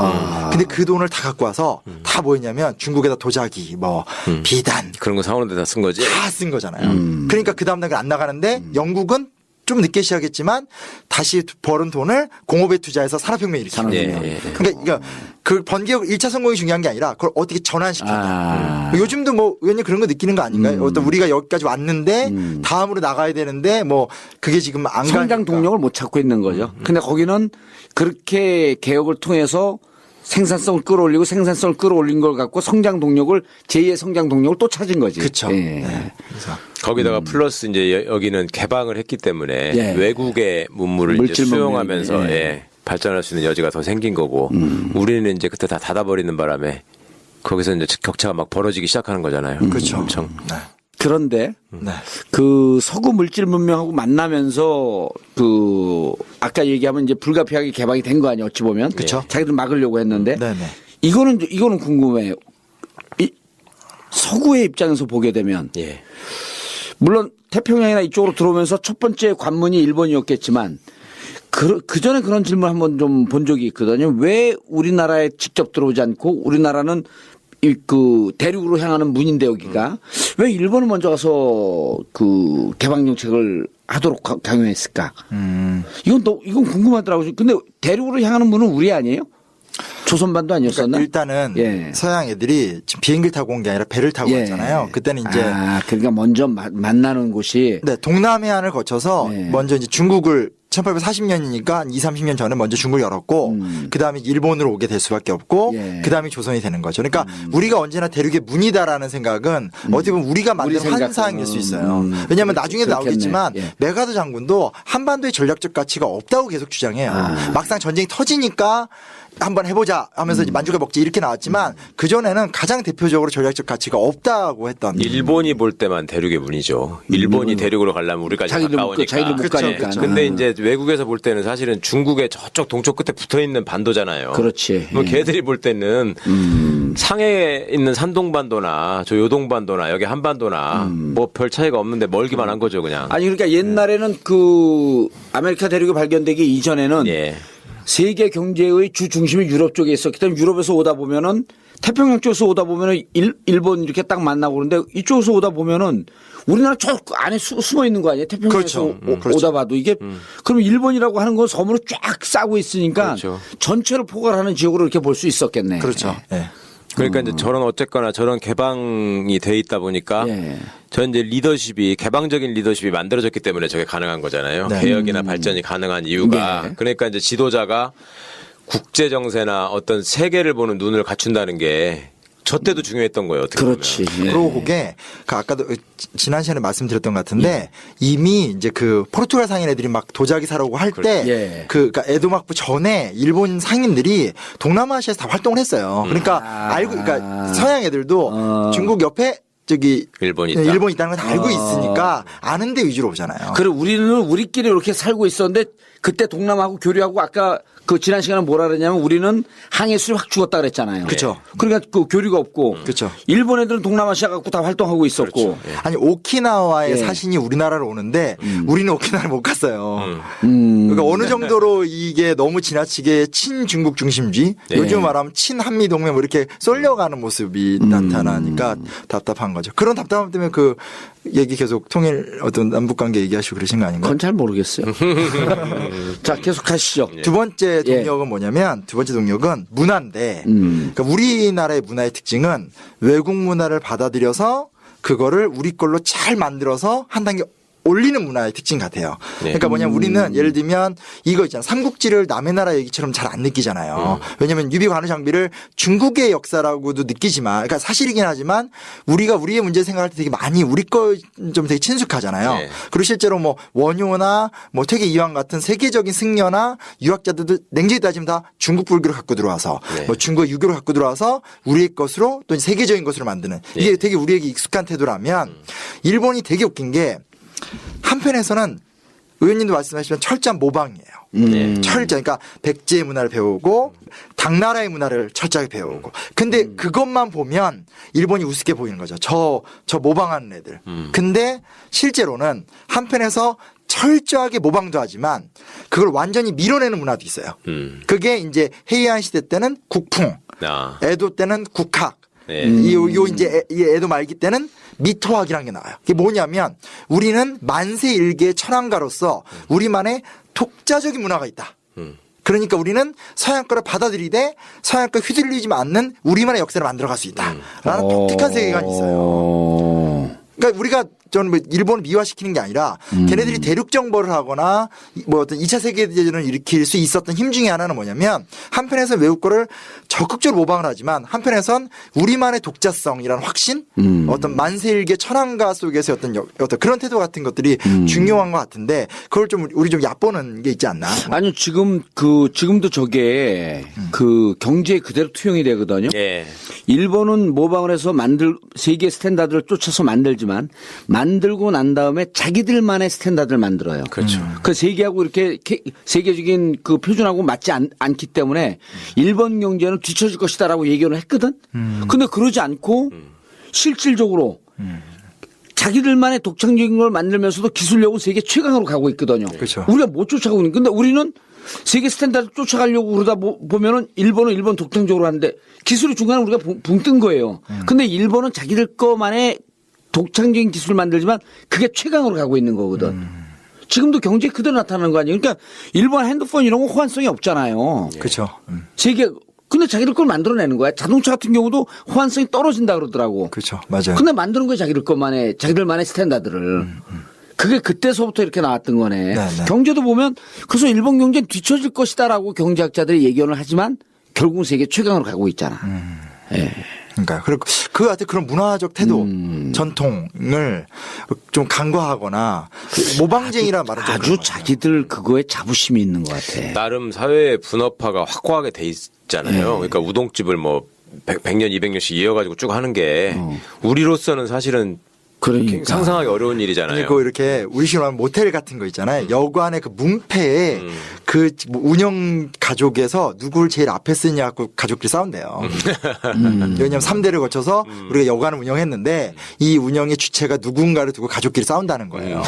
Speaker 4: 근데 그 돈을 다 갖고 와서 다 뭐였냐면 중국에다 도자기, 뭐 비단
Speaker 2: 그런 거 사오는 데다 쓴 거지.
Speaker 4: 다 쓴 거잖아요. 그러니까 그 다음 날 안 나가는데 영국은 좀 늦게 시작했지만 다시 벌은 돈을 공업에 투자해서 산업혁명 일으키는 거예요.
Speaker 2: 예.
Speaker 4: 그러니까 그 번개혁 1차 성공이 중요한 게 아니라 그걸 어떻게 전환시키냐. 요즘도 뭐 의원님 그런 거 느끼는 거 아닌가요? 어떤 우리가 여기까지 왔는데 다음으로 나가야 되는데 뭐 그게 지금 안 가니까.
Speaker 3: 성장 동력을 못 찾고 있는 거죠. 근데 거기는 그렇게 개혁을 통해서 생산성을 끌어올리고 생산성을 끌어올린 걸 갖고 성장 동력을 제2의 성장 동력을 또 찾은 거지.
Speaker 4: 그렇죠.
Speaker 3: 예.
Speaker 4: 네. 그래서
Speaker 2: 거기다가 플러스 이제 여기는 개방을 했기 때문에
Speaker 3: 예.
Speaker 2: 외국의 문물을 이제
Speaker 3: 물질
Speaker 2: 수용하면서
Speaker 3: 문물.
Speaker 2: 예, 발전할 수 있는 여지가 더 생긴 거고 우리는 이제 그때 다 닫아버리는 바람에 거기서 이제 격차가 막 벌어지기 시작하는 거잖아요.
Speaker 4: 그렇죠.
Speaker 2: 엄청.
Speaker 4: 네.
Speaker 3: 그런데
Speaker 4: 네.
Speaker 3: 그 서구 물질 문명하고 만나면서 그 아까 얘기하면 이제 불가피하게 개방이 된 거 아니에요. 어찌 보면.
Speaker 4: 그쵸.
Speaker 3: 자기들 막으려고 했는데
Speaker 4: 네네.
Speaker 3: 이거는 궁금해요. 이 서구의 입장에서 보게 되면
Speaker 2: 예.
Speaker 3: 물론 태평양이나 이쪽으로 들어오면서 첫 번째 관문이 일본이었겠지만 그 전에 그런 질문 한번 좀 본 적이 있거든요. 왜 우리나라에 직접 들어오지 않고 우리나라는 그 대륙으로 향하는 문인데 여기가 왜 일본을 먼저 가서 그 개방 정책을 하도록 강요했을까? 이건 궁금하더라고요. 근데 대륙으로 향하는 문은 우리 아니에요? 조선반도 아니었었나?
Speaker 4: 그러니까 일단은
Speaker 3: 예.
Speaker 4: 서양 애들이 지금 비행기를 타고 온 게 아니라 배를 타고
Speaker 3: 예.
Speaker 4: 왔잖아요. 그때는 이제
Speaker 3: 그러니까 먼저 만나는 곳이
Speaker 4: 네, 동남해안을 거쳐서
Speaker 3: 네.
Speaker 4: 먼저 이제 중국을 1840년이니까 한 2, 30년 전에 먼저 중국을 열었고 그다음에 일본으로 오게 될 수밖에 없고
Speaker 3: 예.
Speaker 4: 그다음에 조선이 되는 거죠. 그러니까 우리가 언제나 대륙의 문이다라는 생각은 어떻게 보면 우리가 만든
Speaker 3: 우리 생각-
Speaker 4: 환상일 수 있어요. 왜냐하면 나중에
Speaker 3: 그렇겠네.
Speaker 4: 나오겠지만
Speaker 3: 예.
Speaker 4: 메가드 장군도 한반도의 전략적 가치가 없다고 계속 주장해요. 막상 전쟁이 터지니까 한번 해보자 하면서 이제 만족해 먹지 이렇게 나왔지만 그전에는 가장 대표적으로 전략적 가치가 없다고 했던
Speaker 2: 일본이 볼 때만 대륙의 문이죠. 일본이 대륙으로 가려면 우리까지
Speaker 3: 자기들 못
Speaker 2: 가까우니까.
Speaker 3: 자기들 못
Speaker 4: 그렇죠,
Speaker 3: 가니까.
Speaker 4: 그렇죠.
Speaker 2: 근데 이제 외국에서 볼 때는 사실은 중국의 저쪽 동쪽 끝에 붙어 있는 반도잖아요.
Speaker 3: 그렇지.
Speaker 2: 뭐
Speaker 3: 예.
Speaker 2: 걔들이 볼 때는 상해에 있는 산동반도나 저 요동반도나 여기 한반도나 뭐 별 차이가 없는데 멀기만 한 거죠, 그냥.
Speaker 3: 아니 그러니까 옛날에는 그 아메리카 대륙이 발견되기 이전에는
Speaker 2: 예.
Speaker 3: 세계 경제의 주 중심이 유럽 쪽에 있었기 때문에 유럽에서 오다 보면은 태평양 쪽에서 오다 보면은 일본 이렇게 딱 만나고 그러는데 이쪽에서 오다 보면은 우리나라 저 안에 숨어 있는 거 아니에요? 태평양에서
Speaker 4: 그렇죠. 그렇죠.
Speaker 3: 오다 봐도 이게 그럼 일본이라고 하는 건 섬으로 쫙 싸고 있으니까
Speaker 2: 그렇죠.
Speaker 3: 전체를 포괄하는 지역으로 이렇게 볼 수 있었겠네.
Speaker 4: 그렇죠. 예.
Speaker 2: 그러니까 이제 저런 어쨌거나 저런 개방이 돼 있다 보니까
Speaker 3: 예.
Speaker 2: 전 이제 리더십이 개방적인 리더십이 만들어졌기 때문에 저게 가능한 거잖아요.
Speaker 4: 네.
Speaker 2: 개혁이나 발전이 가능한 이유가
Speaker 3: 네.
Speaker 2: 그러니까 이제 지도자가 국제 정세나 어떤 세계를 보는 눈을 갖춘다는 게 저 때도 중요했던 거예요. 어떻게
Speaker 3: 그렇지.
Speaker 2: 보면.
Speaker 3: 예.
Speaker 4: 그리고 그게 그 아까도 지난 시간에 말씀드렸던 것 같은데 이미 이제 그 포르투갈 상인 애들이 막 도자기 사려고 할 때
Speaker 3: 예.
Speaker 4: 그러니까 에도 막부 전에 일본 상인들이 동남아시아에서 다 활동을 했어요. 그러니까 그러니까 서양 애들도 중국 옆에 저기
Speaker 2: 일본이 있다.
Speaker 4: 일본이 있다는 걸 다 알고 있으니까 아는 데 위주로 오잖아요.
Speaker 3: 그리고 우리는 우리끼리 이렇게 살고 있었는데 그때 동남아하고 교류하고 아까 그 지난 시간에 뭐라 그랬냐면 우리는 항해술이 확 죽었다 그랬잖아요.
Speaker 4: 그쵸.
Speaker 3: 그러니까 그 교류가 없고.
Speaker 4: 그쵸.
Speaker 3: 일본 애들은 동남아시아 갖고 다 활동하고 있었고.
Speaker 4: 아니 오키나와의
Speaker 3: 예.
Speaker 4: 사신이 우리나라로 오는데 우리는 오키나와를 못 갔어요. 그러니까 어느 정도로 이게 너무 지나치게 친중국 중심주의, 요즘 말하면 친한미 동맹 뭐 이렇게 쏠려가는 모습이 나타나니까 답답한 거죠. 그런 답답함 때문에 그 얘기 계속 통일 어떤 남북관계 얘기하시고 그러신 거 아닌가요?
Speaker 3: 그건 잘 모르겠어요. 자, 계속 가시죠.
Speaker 4: 두 번째 동력은 뭐냐면 두 번째 동력은 문화인데 그러니까 우리나라의 문화의 특징은 외국 문화를 받아들여서 그거를 우리 걸로 잘 만들어서 한 단계 올리는 문화의 특징 같아요.
Speaker 2: 네.
Speaker 4: 그러니까 뭐냐면 우리는 예를 들면 이거 있잖아. 삼국지를 남의 나라 얘기처럼 잘 안 느끼잖아요. 왜냐하면 유비 관우 장비를 중국의 역사라고도 느끼지만 그러니까 사실이긴 하지만 우리가 우리의 문제 생각할 때 되게 많이 우리 거 좀 되게 친숙하잖아요.
Speaker 2: 네.
Speaker 4: 그리고 실제로 뭐 원효나 뭐 퇴계 이황 같은 세계적인 승려나 유학자들도 냉정히 따지면 다 중국 불교를 갖고 들어와서
Speaker 2: 네.
Speaker 4: 뭐 중국의 유교를 갖고 들어와서 우리의 것으로 또 세계적인 것으로 만드는 이게 되게 우리에게 익숙한 태도라면 일본이 되게 웃긴 게 한편에서는 의원님도 말씀하시면 철저한 모방이에요. 철저, 그러니까 백제의 문화를 배우고 당나라의 문화를 철저하게 배우고. 근데 그것만 보면 일본이 우습게 보이는 거죠. 저 모방하는 애들. 근데 실제로는 한편에서 철저하게 모방도 하지만 그걸 완전히 밀어내는 문화도 있어요. 그게 이제 헤이안 시대 때는 국풍,
Speaker 2: 아.
Speaker 4: 에도 때는 국학,
Speaker 2: 네.
Speaker 4: 요 이제 이 에도 말기 때는 미토학이라는 게 나와요. 이게 뭐냐면 우리는 만세 일개의 철학가로서 우리만의 독자적인 문화가 있다. 그러니까 우리는 서양 거를 받아들이되 서양 거 휘둘리지 않는 우리만의 역사를 만들어갈 수 있다라는 독특한 세계관이 있어요. 그러니까 우리가 저는 뭐 일본을 미화시키는 게 아니라 걔네들이 대륙 정벌을 하거나 뭐 어떤 2차 세계대전을 일으킬 수 있었던 힘 중에 하나는 뭐냐면 한편에서는 외국 거를 적극적으로 모방을 하지만 한편에선 우리만의 독자성이라는 확신 어떤 만세일계 천황가 속에서 어떤 그런 태도 같은 것들이 중요한 것 같은데 그걸 좀 우리 좀 얕보는 게 있지 않나?
Speaker 3: 아니요, 지금도 저게 그 경제에 그대로 투영이 되거든요.
Speaker 2: 예.
Speaker 3: 일본은 모방을 해서 세계 스탠다드를 쫓아서 만들지만 만들고 난 다음에 자기들만의 스탠다드를 만들어요.
Speaker 2: 그렇죠.
Speaker 3: 그 세계하고 이렇게 세계적인 그 표준하고 맞지 않기 때문에 일본 경제는 뒤처질 것이다라고 얘기를 했거든. 근데 그러지 않고 실질적으로 자기들만의 독창적인 걸 만들면서도 기술력은 세계 최강으로 가고 있거든요.
Speaker 4: 그렇죠.
Speaker 3: 우리가 못 쫓아가고 있는. 근데 우리는 세계 스탠다드 쫓아가려고 그러다 보면은 일본은 일본 독창적으로 하는데 기술이 중간에 우리가 붕 뜬 거예요. 근데 일본은 자기들 거만의 독창적인 기술을 만들지만 그게 최강으로 가고 있는 거거든. 지금도 경제에 그대로 나타나는 거 아니에요. 그러니까 일본 핸드폰 이런 거 호환성이 없잖아요.
Speaker 4: 그렇죠.
Speaker 3: 근데 자기들 걸 만들어내는 거야. 자동차 같은 경우도 호환성이 떨어진다 그러더라고.
Speaker 4: 그렇죠. 맞아요.
Speaker 3: 근데 만드는 거야 자기들만의 스탠다드를. 그게 그때서부터 이렇게 나왔던 거네.
Speaker 4: 네.
Speaker 3: 경제도 보면 그래서 일본 경제는 뒤처질 것이다라고 경제학자들이 예견을 하지만 결국 세계 최강으로 가고 있잖아. 예.
Speaker 4: 그러니까 그리고 그 같은 그런 문화적 태도, 전통을 좀 간과하거나 모방쟁이라 말은 좀
Speaker 3: 아주
Speaker 4: 그런 것 같아요.
Speaker 3: 자기들 그거에 자부심이 있는 것 같아.
Speaker 2: 나름 사회의 분업화가 확고하게 돼 있잖아요. 그러니까 우동집을 뭐 100년, 200년씩 이어가지고 쭉 하는 게 우리로서는 사실은
Speaker 3: 그러니까.
Speaker 2: 상상하기 어려운 일이잖아요.
Speaker 4: 그리고 이렇게 우리 식으로 하면 모텔 같은 거 있잖아요. 여관의 그 문패에 그 운영 가족에서 누구를 제일 앞에 쓰냐 갖고 가족들이 싸운대요. 왜냐하면 3대를 거쳐서 우리가 여관을 운영했는데 이 운영의 주체가 누군가를 두고 가족끼리 싸운다는 거예요.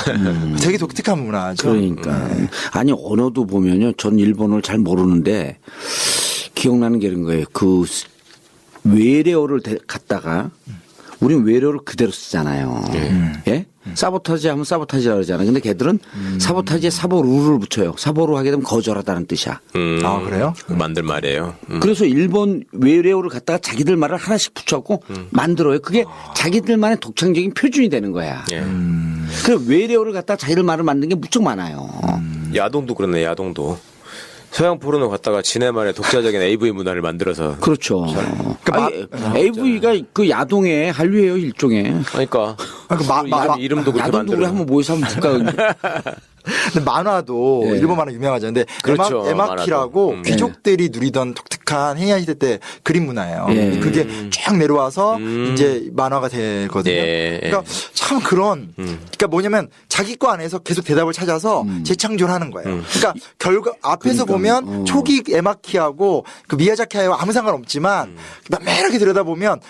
Speaker 4: 되게 독특한 문화죠.
Speaker 3: 그러니까. 아니, 언어도 보면요. 전 일본어를 잘 모르는데 기억나는 게 이런 거예요. 그 외래어를 갖다가 우리는 외래어를 그대로 쓰잖아요. 예? 사보타지 하면 사보타지라고 그러잖아요. 근데 걔들은 사보타지에 사보루를 붙여요. 사보루 하게 되면 거절하다는 뜻이야.
Speaker 4: 아, 그래요?
Speaker 2: 만들 말이에요.
Speaker 3: 그래서 일본 외래어를 갖다가 자기들 말을 하나씩 붙여갖고 만들어요. 그게 자기들만의 독창적인 표준이 되는 거야.
Speaker 2: 예.
Speaker 3: 그 외래어를 갖다가 자기들 말을 만든 게 무척 많아요.
Speaker 2: 야동도 그렇네, 야동도. 서양 포르노 갖다가 지네만의 독자적인 AV 문화를 만들어서.
Speaker 3: 그렇죠. AV가 그 야동의 한류예요, 일종의.
Speaker 2: 그러니까. 이름도 그렇게
Speaker 3: 야동도 우리
Speaker 2: 만들어.
Speaker 3: 한번 모여서 한번 볼까.
Speaker 4: 근데 만화도
Speaker 3: 예.
Speaker 4: 일본 만화 유명하죠. 근데
Speaker 2: 그렇죠,
Speaker 4: 에마키라고
Speaker 2: 만화도.
Speaker 4: 귀족들이 누리던 독특한 헤이안 시대 때 그림 문화예요.
Speaker 3: 예.
Speaker 4: 그게 쫙 내려와서 이제 만화가 되거든요.
Speaker 2: 예.
Speaker 4: 그러니까 참 그런 그러니까 뭐냐면 자기 거 안에서 계속 대답을 찾아서 재창조를 하는 거예요. 그러니까 결과 앞에서 보면 초기 에마키하고 그 미야자키하고 아무 상관없지만 매력이 들여다보면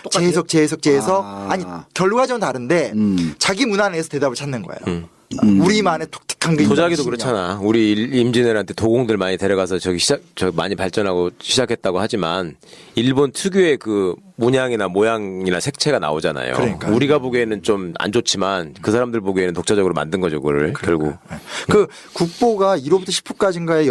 Speaker 4: 재해석 아니 결과적은 다른데 자기 문화 안에서 대답을 찾는 거예요. 우리만의 독특한 게
Speaker 2: 도자기도
Speaker 4: 있냐.
Speaker 2: 그렇잖아. 우리 임진왜란때 도공들 많이 데려가서 저기 많이 발전하고 시작했다고 하지만 일본 특유의 그 문양이나 모양이나 색채가 나오잖아요.
Speaker 4: 그러니까요.
Speaker 2: 우리가 보기에는 좀 안 좋지만 그 사람들 보기에는 독자적으로 만든 거죠, 그거를 결국.
Speaker 4: 그 국보가 1호부터 10호까지인가에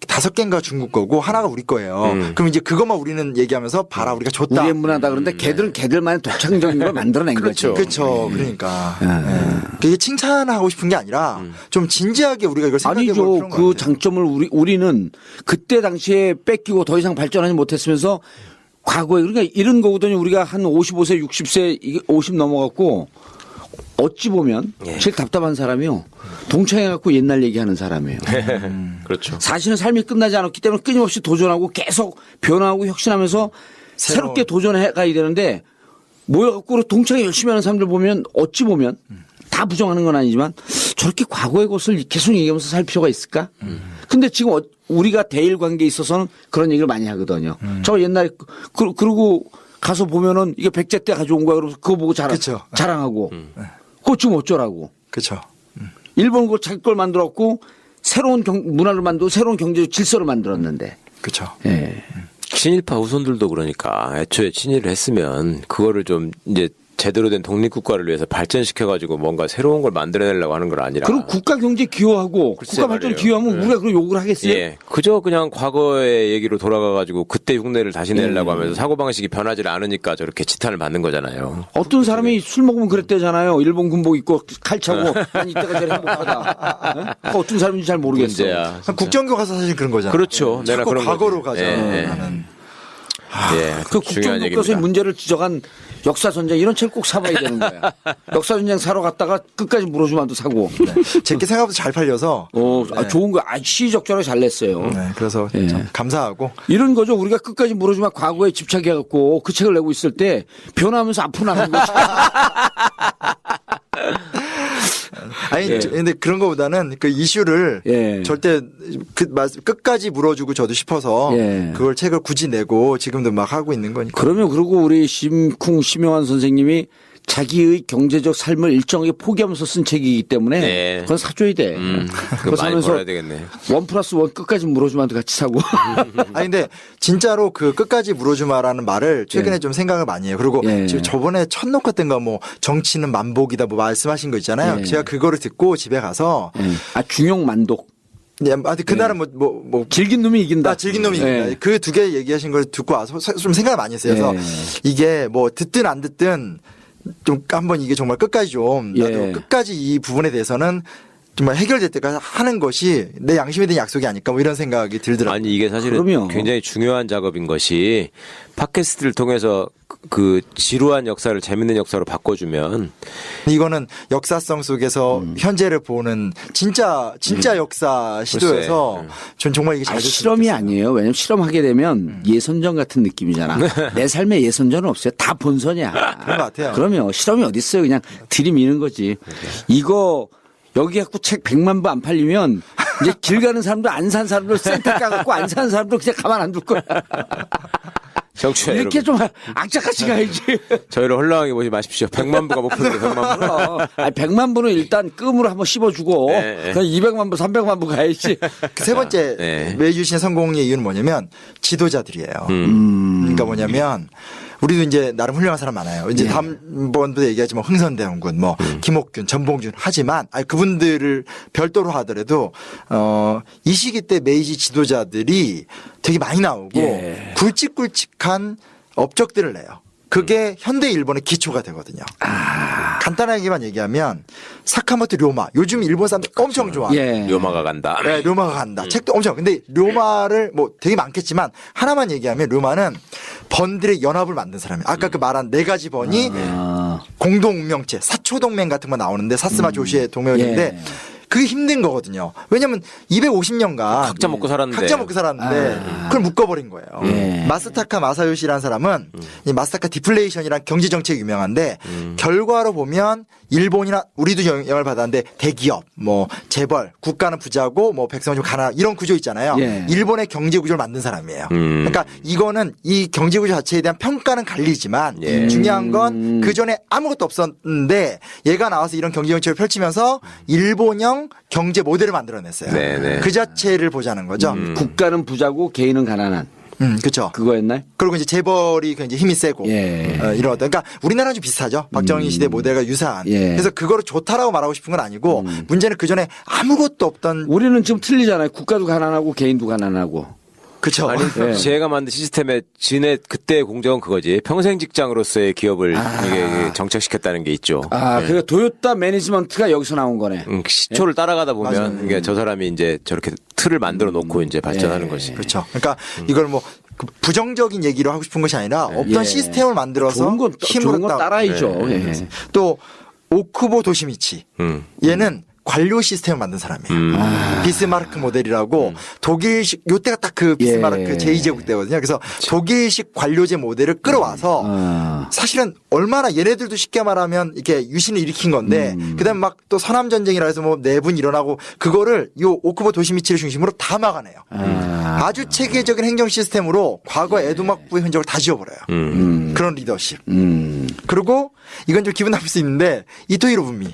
Speaker 4: 5개인가 중국 거고 하나가 우리 거예요. 그럼 이제 그것만 우리는 얘기하면서 봐라 우리가 줬다.
Speaker 3: 우리의 문화다 그런데 걔들은 걔들만의 독창적인 걸 만들어낸 거죠.
Speaker 4: 그렇죠. 그러니까 그게 칭찬하고 싶은 게 아니라 좀 진지하게 우리가 이걸 생각해 볼
Speaker 3: 아니죠.
Speaker 4: 필요가
Speaker 3: 그
Speaker 4: 있어요. 장점을
Speaker 3: 우리는 그때 당시에 뺏기고 더 이상 발전하지 못했으면서 과거에 그러니까 이런 거거든요. 우리가 한 55세, 60세, 50 넘어갔고 어찌 보면 제일 답답한 사람이요. 동창회갖고 옛날 얘기하는 사람이에요.
Speaker 2: 그렇죠.
Speaker 3: 사실은 삶이 끝나지 않았기 때문에 끊임없이 도전하고 계속 변화하고 혁신하면서 새롭게 도전해 가야 되는데 모여갖고 동창회 열심히 하는 사람들 보면 어찌 보면 다 부정하는 건 아니지만 저렇게 과거의 것을 계속 얘기하면서 살 필요가 있을까? 근데 지금 우리가 대일 관계에 있어서는 그런 얘기를 많이 하거든요. 저 옛날에 그러고 가서 보면은 이게 백제 때 가져온 거야. 그러면서 그거 보고
Speaker 4: 그쵸.
Speaker 3: 자랑하고. 그거 지금 어쩌라고.
Speaker 4: 그렇죠.
Speaker 3: 일본 그 자기 걸 만들었고 새로운 문화를 만들고 새로운 경제적 질서를 만들었는데.
Speaker 4: 그렇죠.
Speaker 3: 예.
Speaker 2: 친일파 후손들도 그러니까 애초에 친일을 했으면 그거를 좀 이제 제대로 된 독립국가를 위해서 발전시켜가지고 뭔가 새로운 걸 만들어내려고 하는 건 아니라.
Speaker 3: 그럼 국가 경제 기여하고
Speaker 2: 글쎄
Speaker 3: 국가 발전
Speaker 2: 말이에요.
Speaker 3: 기여하면 우리가 그걸 욕을 하겠어요?
Speaker 2: 예. 그저 그냥 과거의 얘기로 돌아가가지고 그때 흉내를 다시 내려고 하면서 사고방식이 변하지 않으니까 저렇게 지탄을 받는 거잖아요.
Speaker 3: 어떤 사람이 술 먹으면 그랬대잖아요. 일본 군복 입고 칼 차고 난 이때가 제일 행복하다. 예? 어떤 사람인지 잘 모르겠어.
Speaker 2: 문제야. 진짜.
Speaker 4: 국정교 가서 사실 그런 거잖아요.
Speaker 2: 그렇죠. 내가
Speaker 4: 자꾸
Speaker 2: 그런
Speaker 4: 과거로
Speaker 2: 거지.
Speaker 4: 가자.
Speaker 2: 예, 예.
Speaker 4: 나는.
Speaker 2: 예.
Speaker 3: 그
Speaker 2: 중요한
Speaker 3: 국정교과서의
Speaker 2: 얘기입니다.
Speaker 3: 문제를 지적한 역사전쟁 이런 책을 꼭 사봐야 되는 거야. 역사전쟁 사러 갔다가 끝까지 물어주면도 사고.
Speaker 4: 제게 생각보다 잘 팔려서.
Speaker 3: 좋은 거. 시적절하게 잘 냈어요.
Speaker 4: 네, 그래서
Speaker 3: 예.
Speaker 4: 참 감사하고.
Speaker 3: 이런 거죠. 우리가 끝까지 물어주면 과거에 집착해갖고 그 책을 내고 있을 때 변화하면서 앞으로 나가는 거죠.
Speaker 4: 아니,
Speaker 3: 예.
Speaker 4: 근데 그런 거보다는 그 이슈를
Speaker 3: 예.
Speaker 4: 절대 끝까지 물어주고 저도 싶어서
Speaker 3: 예.
Speaker 4: 그걸 책을 굳이 내고 지금도 막 하고 있는 거니까.
Speaker 3: 그러면 그러고 우리 심영환 선생님이 자기의 경제적 삶을 일정하게 포기하면서 쓴 책이기 때문에
Speaker 2: 네.
Speaker 3: 그건 사줘야 돼.
Speaker 2: 그거
Speaker 3: 그거
Speaker 2: 많이
Speaker 3: 사면서
Speaker 2: 벌어야 되겠네.
Speaker 3: 1+1 끝까지 물어주면 같이 사고.
Speaker 4: 아니 근데 진짜로 그 끝까지 물어주마라는 말을 최근에
Speaker 3: 예.
Speaker 4: 좀 생각을 많이 해요. 그리고
Speaker 3: 예.
Speaker 4: 지금 저번에 첫 녹화 때인가 뭐 정치는 만복이다 뭐 말씀하신 거 있잖아요.
Speaker 3: 예.
Speaker 4: 제가 그거를 듣고 집에 가서
Speaker 3: 중용 만독.
Speaker 4: 네, 그날은 뭐
Speaker 3: 질긴 놈이 이긴다.
Speaker 4: 즐긴 놈이 이긴다.
Speaker 3: 예.
Speaker 4: 그 두 개 얘기하신 걸 듣고 와서 좀 생각을 많이 했어요. 그래서
Speaker 3: 예.
Speaker 4: 이게 뭐 듣든 안 듣든 좀 한번 이게 정말 끝까지 좀 나도
Speaker 3: 예.
Speaker 4: 끝까지 이 부분에 대해서는 정말 해결될 때까지 하는 것이 내 양심에 대한 약속이 아닐까 뭐 이런 생각이 들더라고요.
Speaker 2: 아니 이게 사실은
Speaker 3: 그럼요.
Speaker 2: 굉장히 중요한 작업인 것이 팟캐스트를 통해서 그 지루한 역사를 재밌는 역사로 바꿔주면
Speaker 4: 이거는 역사성 속에서 현재를 보는 진짜 역사 시도여서 전 정말 이게 잘 됐으면
Speaker 3: 실험이
Speaker 4: 좋겠어요.
Speaker 3: 아니에요. 왜냐면 실험하게 되면 예선전 같은 느낌이잖아. 내 삶에 예선전은 없어요. 다 본선이야.
Speaker 4: 그런 것 같아요.
Speaker 3: 그러면 실험이 어디 있어요. 그냥 들이미는 거지. 이거 여기 갖고 책 100만 부 안 팔리면 이제 길 가는 사람도 안 산 사람도 센터 까갖고 안 사는 사람도 그냥 가만 안 둘 거야.
Speaker 2: 청취자
Speaker 3: 이렇게
Speaker 2: 여러분
Speaker 3: 좀 악착같이 가야지.
Speaker 2: 저희를 헐렁하게 보지 마십시오. 100만 부가 목표입니다. 100만 부.
Speaker 3: 아니, 100만 부는 일단 끔으로 한번 씹어주고
Speaker 2: 네.
Speaker 3: 그냥 200만 부, 300만 부 가야지.
Speaker 4: 그 세 번째
Speaker 2: 네.
Speaker 4: 매주신의 성공의 이유는 뭐냐면 지도자들이에요. 그러니까 뭐냐면 우리도 이제 나름 훌륭한 사람 많아요. 이제 다음번도 얘기하지만 흥선대원군, 뭐 김옥균, 전봉준 하지만 그분들을 별도로 하더라도 이 시기 때 메이지 지도자들이 되게 많이 나오고
Speaker 3: 예.
Speaker 4: 굵직굵직한 업적들을 내요. 그게 현대 일본의 기초가 되거든요. 간단하게만 얘기하면 사카모토 료마 요즘 일본 사람들 엄청 좋아해요.
Speaker 3: 예.
Speaker 2: 료마가 간다.
Speaker 4: 네, 료마가 간다. 책도 엄청. 근데 료마를 뭐 되게 많겠지만 하나만 얘기하면 료마는 번들의 연합을 만든 사람이에요. 아까 그 말한 네 가지 번이 공동 운명체, 사초동맹 같은 거 나오는데 사스마 조시의 동맹인데
Speaker 3: 예.
Speaker 4: 그게 힘든 거거든요. 왜냐면 250년간
Speaker 2: 각자 먹고 살았는데.
Speaker 4: 각자 먹고 살았는데 그걸 묶어버린 거예요.
Speaker 3: 예.
Speaker 4: 마스타카 마사요시라는 사람은 이 마스타카 디플레이션이란 경제 정책이 유명한데 결과로 보면 일본이나 우리도 영향을 받았는데 대기업, 뭐 재벌, 국가는 부자고 뭐 백성은 좀 가난한 이런 구조 있잖아요.
Speaker 3: 예.
Speaker 4: 일본의 경제 구조를 만든 사람이에요. 그러니까 이거는 이 경제 구조 자체에 대한 평가는 갈리지만
Speaker 2: 예.
Speaker 4: 중요한 건 그 전에 아무것도 없었는데 얘가 나와서 이런 경제 정책을 펼치면서 일본형 경제 모델을 만들어냈어요.
Speaker 2: 네네.
Speaker 4: 그 자체를 보자는 거죠.
Speaker 3: 국가는 부자고 개인은 가난한.
Speaker 4: 그렇죠.
Speaker 3: 그거였나요?
Speaker 4: 그리고 이제 재벌이 굉장히 힘이 세고
Speaker 3: 예.
Speaker 4: 이런 어떤 그러니까 우리나라랑 좀 비슷하죠. 박정희 시대 모델과 유사한.
Speaker 3: 예.
Speaker 4: 그래서 그거를 좋다라고 말하고 싶은 건 아니고 문제는 그 전에 아무것도 없던
Speaker 3: 우리는 지금 틀리잖아요. 국가도 가난하고 개인도 가난하고.
Speaker 4: 그렇죠.
Speaker 2: 아니 제가 만든 시스템의 진의 그때의 공정은 그거지. 평생 직장으로서의 기업을 이게 정착시켰다는 게 있죠.
Speaker 3: 그러니까 도요타 매니지먼트가 여기서 나온 거네.
Speaker 2: 시초를 따라가다 보면
Speaker 4: 맞아요.
Speaker 2: 이게 저 사람이 이제 저렇게 틀을 만들어 놓고 이제 발전하는 거지.
Speaker 4: 그렇죠. 그러니까 이걸 뭐 그 부정적인 얘기로 하고 싶은 것이 아니라 없던
Speaker 3: 예.
Speaker 4: 시스템을 만들어서
Speaker 3: 좋은 건
Speaker 4: 힘으로 딱
Speaker 3: 따라야죠. 예.
Speaker 4: 또 오쿠보 도시미치 얘는 관료 시스템을 만든 사람이에요. 비스마르크 모델이라고 독일식 요때가 딱 그 비스마르크
Speaker 3: 예.
Speaker 4: 제2제국 때거든요. 그래서 독일식 관료제 모델을 끌어와서 사실은 얼마나 얘네들도 쉽게 말하면 이렇게 유신을 일으킨 건데 그다음에 막 또 서남 전쟁이라 해서 뭐 내분 일어나고 그거를 요 오쿠보 도시미치를 중심으로 다 막아내요. 아주 체계적인 행정 시스템으로 과거 에도막부의 흔적을 다 지워버려요. 그런 리더십. 그리고 이건 좀 기분 나쁠 수 있는데 이토 히로부미.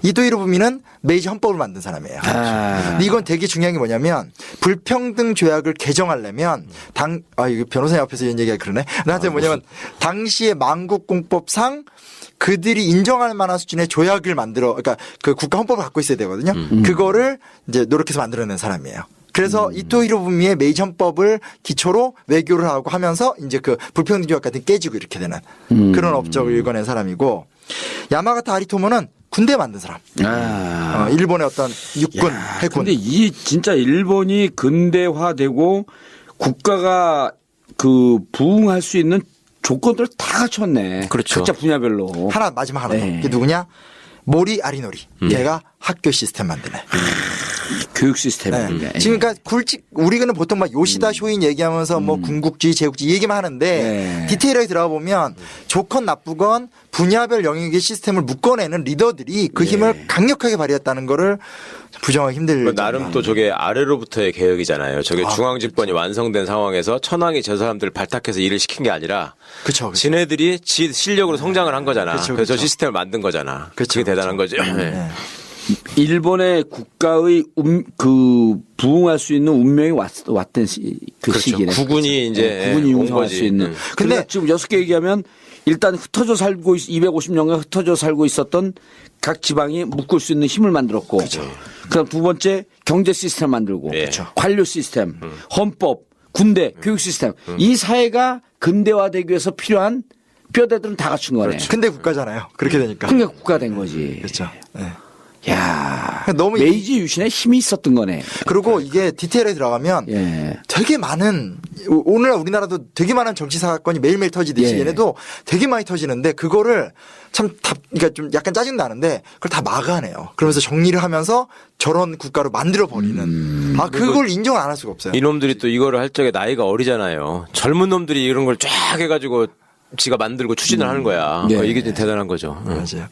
Speaker 4: 이토 히로부미는 메이지 헌법을 만든 사람이에요. 근데 이건 되게 중요한 게 뭐냐면 불평등 조약을 개정하려면 이거 변호사 앞에서 이런 얘기가 그러네. 나한테 뭐냐면 당시의 만국공법상 그들이 인정할 만한 수준의 조약을 그러니까 그 국가 헌법을 갖고 있어야 되거든요. 그거를 이제 노력해서 만들어낸 사람이에요. 그래서 이토 히로부미의 메이지 헌법을 기초로 외교를 하고 하면서 이제 그 불평등 조약 같은 게 깨지고 이렇게 되는 그런 업적을 읽어낸 사람이고 야마가타 아리토모는 군대 만든 사람. 일본의 어떤 육군, 해군.
Speaker 3: 근데 이 진짜 일본이 근대화되고 국가가 그 부흥할 수 있는 조건들을 다 갖췄네.
Speaker 2: 그렇죠.
Speaker 3: 각자 분야별로.
Speaker 4: 마지막 하나 더.
Speaker 3: 네.
Speaker 4: 그게 누구냐? 모리 아리노리. 걔가 학교 시스템 만드네.
Speaker 3: 교육 시스템.
Speaker 4: 네. 지금 그러니까 우리는 보통 막 요시다 쇼인 얘기하면서 뭐 군국주의, 제국주의 얘기만 하는데
Speaker 3: 네.
Speaker 4: 디테일하게 들어가 보면 좋건 나쁘건 분야별 영역의 시스템을 묶어내는 리더들이 그 힘을 강력하게 발휘했다는 거를 부정하기 힘들죠.
Speaker 2: 나름 또 저게 아래로부터의 개혁이잖아요. 저게 중앙 집권이 완성된 상황에서 천황이 저 사람들을 발탁해서 일을 시킨 게 아니라
Speaker 4: 그쵸.
Speaker 2: 지네들이 지 실력으로 성장을 한 거잖아.
Speaker 4: 그쵸,
Speaker 2: 그래서 저
Speaker 4: 그쵸.
Speaker 2: 시스템을 만든 거잖아.
Speaker 4: 그쵸,
Speaker 2: 그게 대단한 거죠.
Speaker 4: 네.
Speaker 3: 일본의 국가의 그 부흥할 수 있는 운명이 왔던 그
Speaker 2: 그렇죠.
Speaker 3: 시기네.
Speaker 2: 국군이 이제
Speaker 3: 국군이
Speaker 2: 온
Speaker 3: 융성할
Speaker 2: 거지.
Speaker 3: 수 있는. 근데 지금 6개 얘기하면 일단 흩어져 살고 250년간 흩어져 살고 있었던 각 지방이 묶을 수 있는 힘을 만들었고. 그다음 두 번째 경제 시스템 만들고.
Speaker 2: 예.
Speaker 3: 관료 시스템, 헌법, 군대, 교육 시스템. 이 사회가 근대화되기 위해서 필요한 뼈대들은 다 갖춘 거네.
Speaker 4: 근데 국가잖아요. 그렇게 되니까.
Speaker 3: 그러니까 국가 된 거지.
Speaker 4: 그렇죠. 네.
Speaker 3: 야,
Speaker 4: 너무
Speaker 3: 메이지 유신에 힘이 있었던 거네.
Speaker 4: 그리고 이게 디테일에 들어가면
Speaker 3: 예.
Speaker 4: 되게 많은 오늘날 우리나라도 되게 많은 정치 사건이 매일매일 터지듯이
Speaker 3: 예.
Speaker 4: 얘네도 되게 많이 터지는데 그거를 참 그러니까 좀 약간 짜증 나는데 그걸 다 막아내요. 그러면서 정리를 하면서 저런 국가로 만들어 버리는. 그걸 인정을 안 할 수가 없어요.
Speaker 2: 이놈들이 또 이거를 할 적에 나이가 어리잖아요. 젊은 놈들이 이런 걸 쫙 해가지고 지가 만들고 추진을 하는 거야.
Speaker 3: 네.
Speaker 2: 이게 좀 대단한 거죠.
Speaker 4: 맞아요.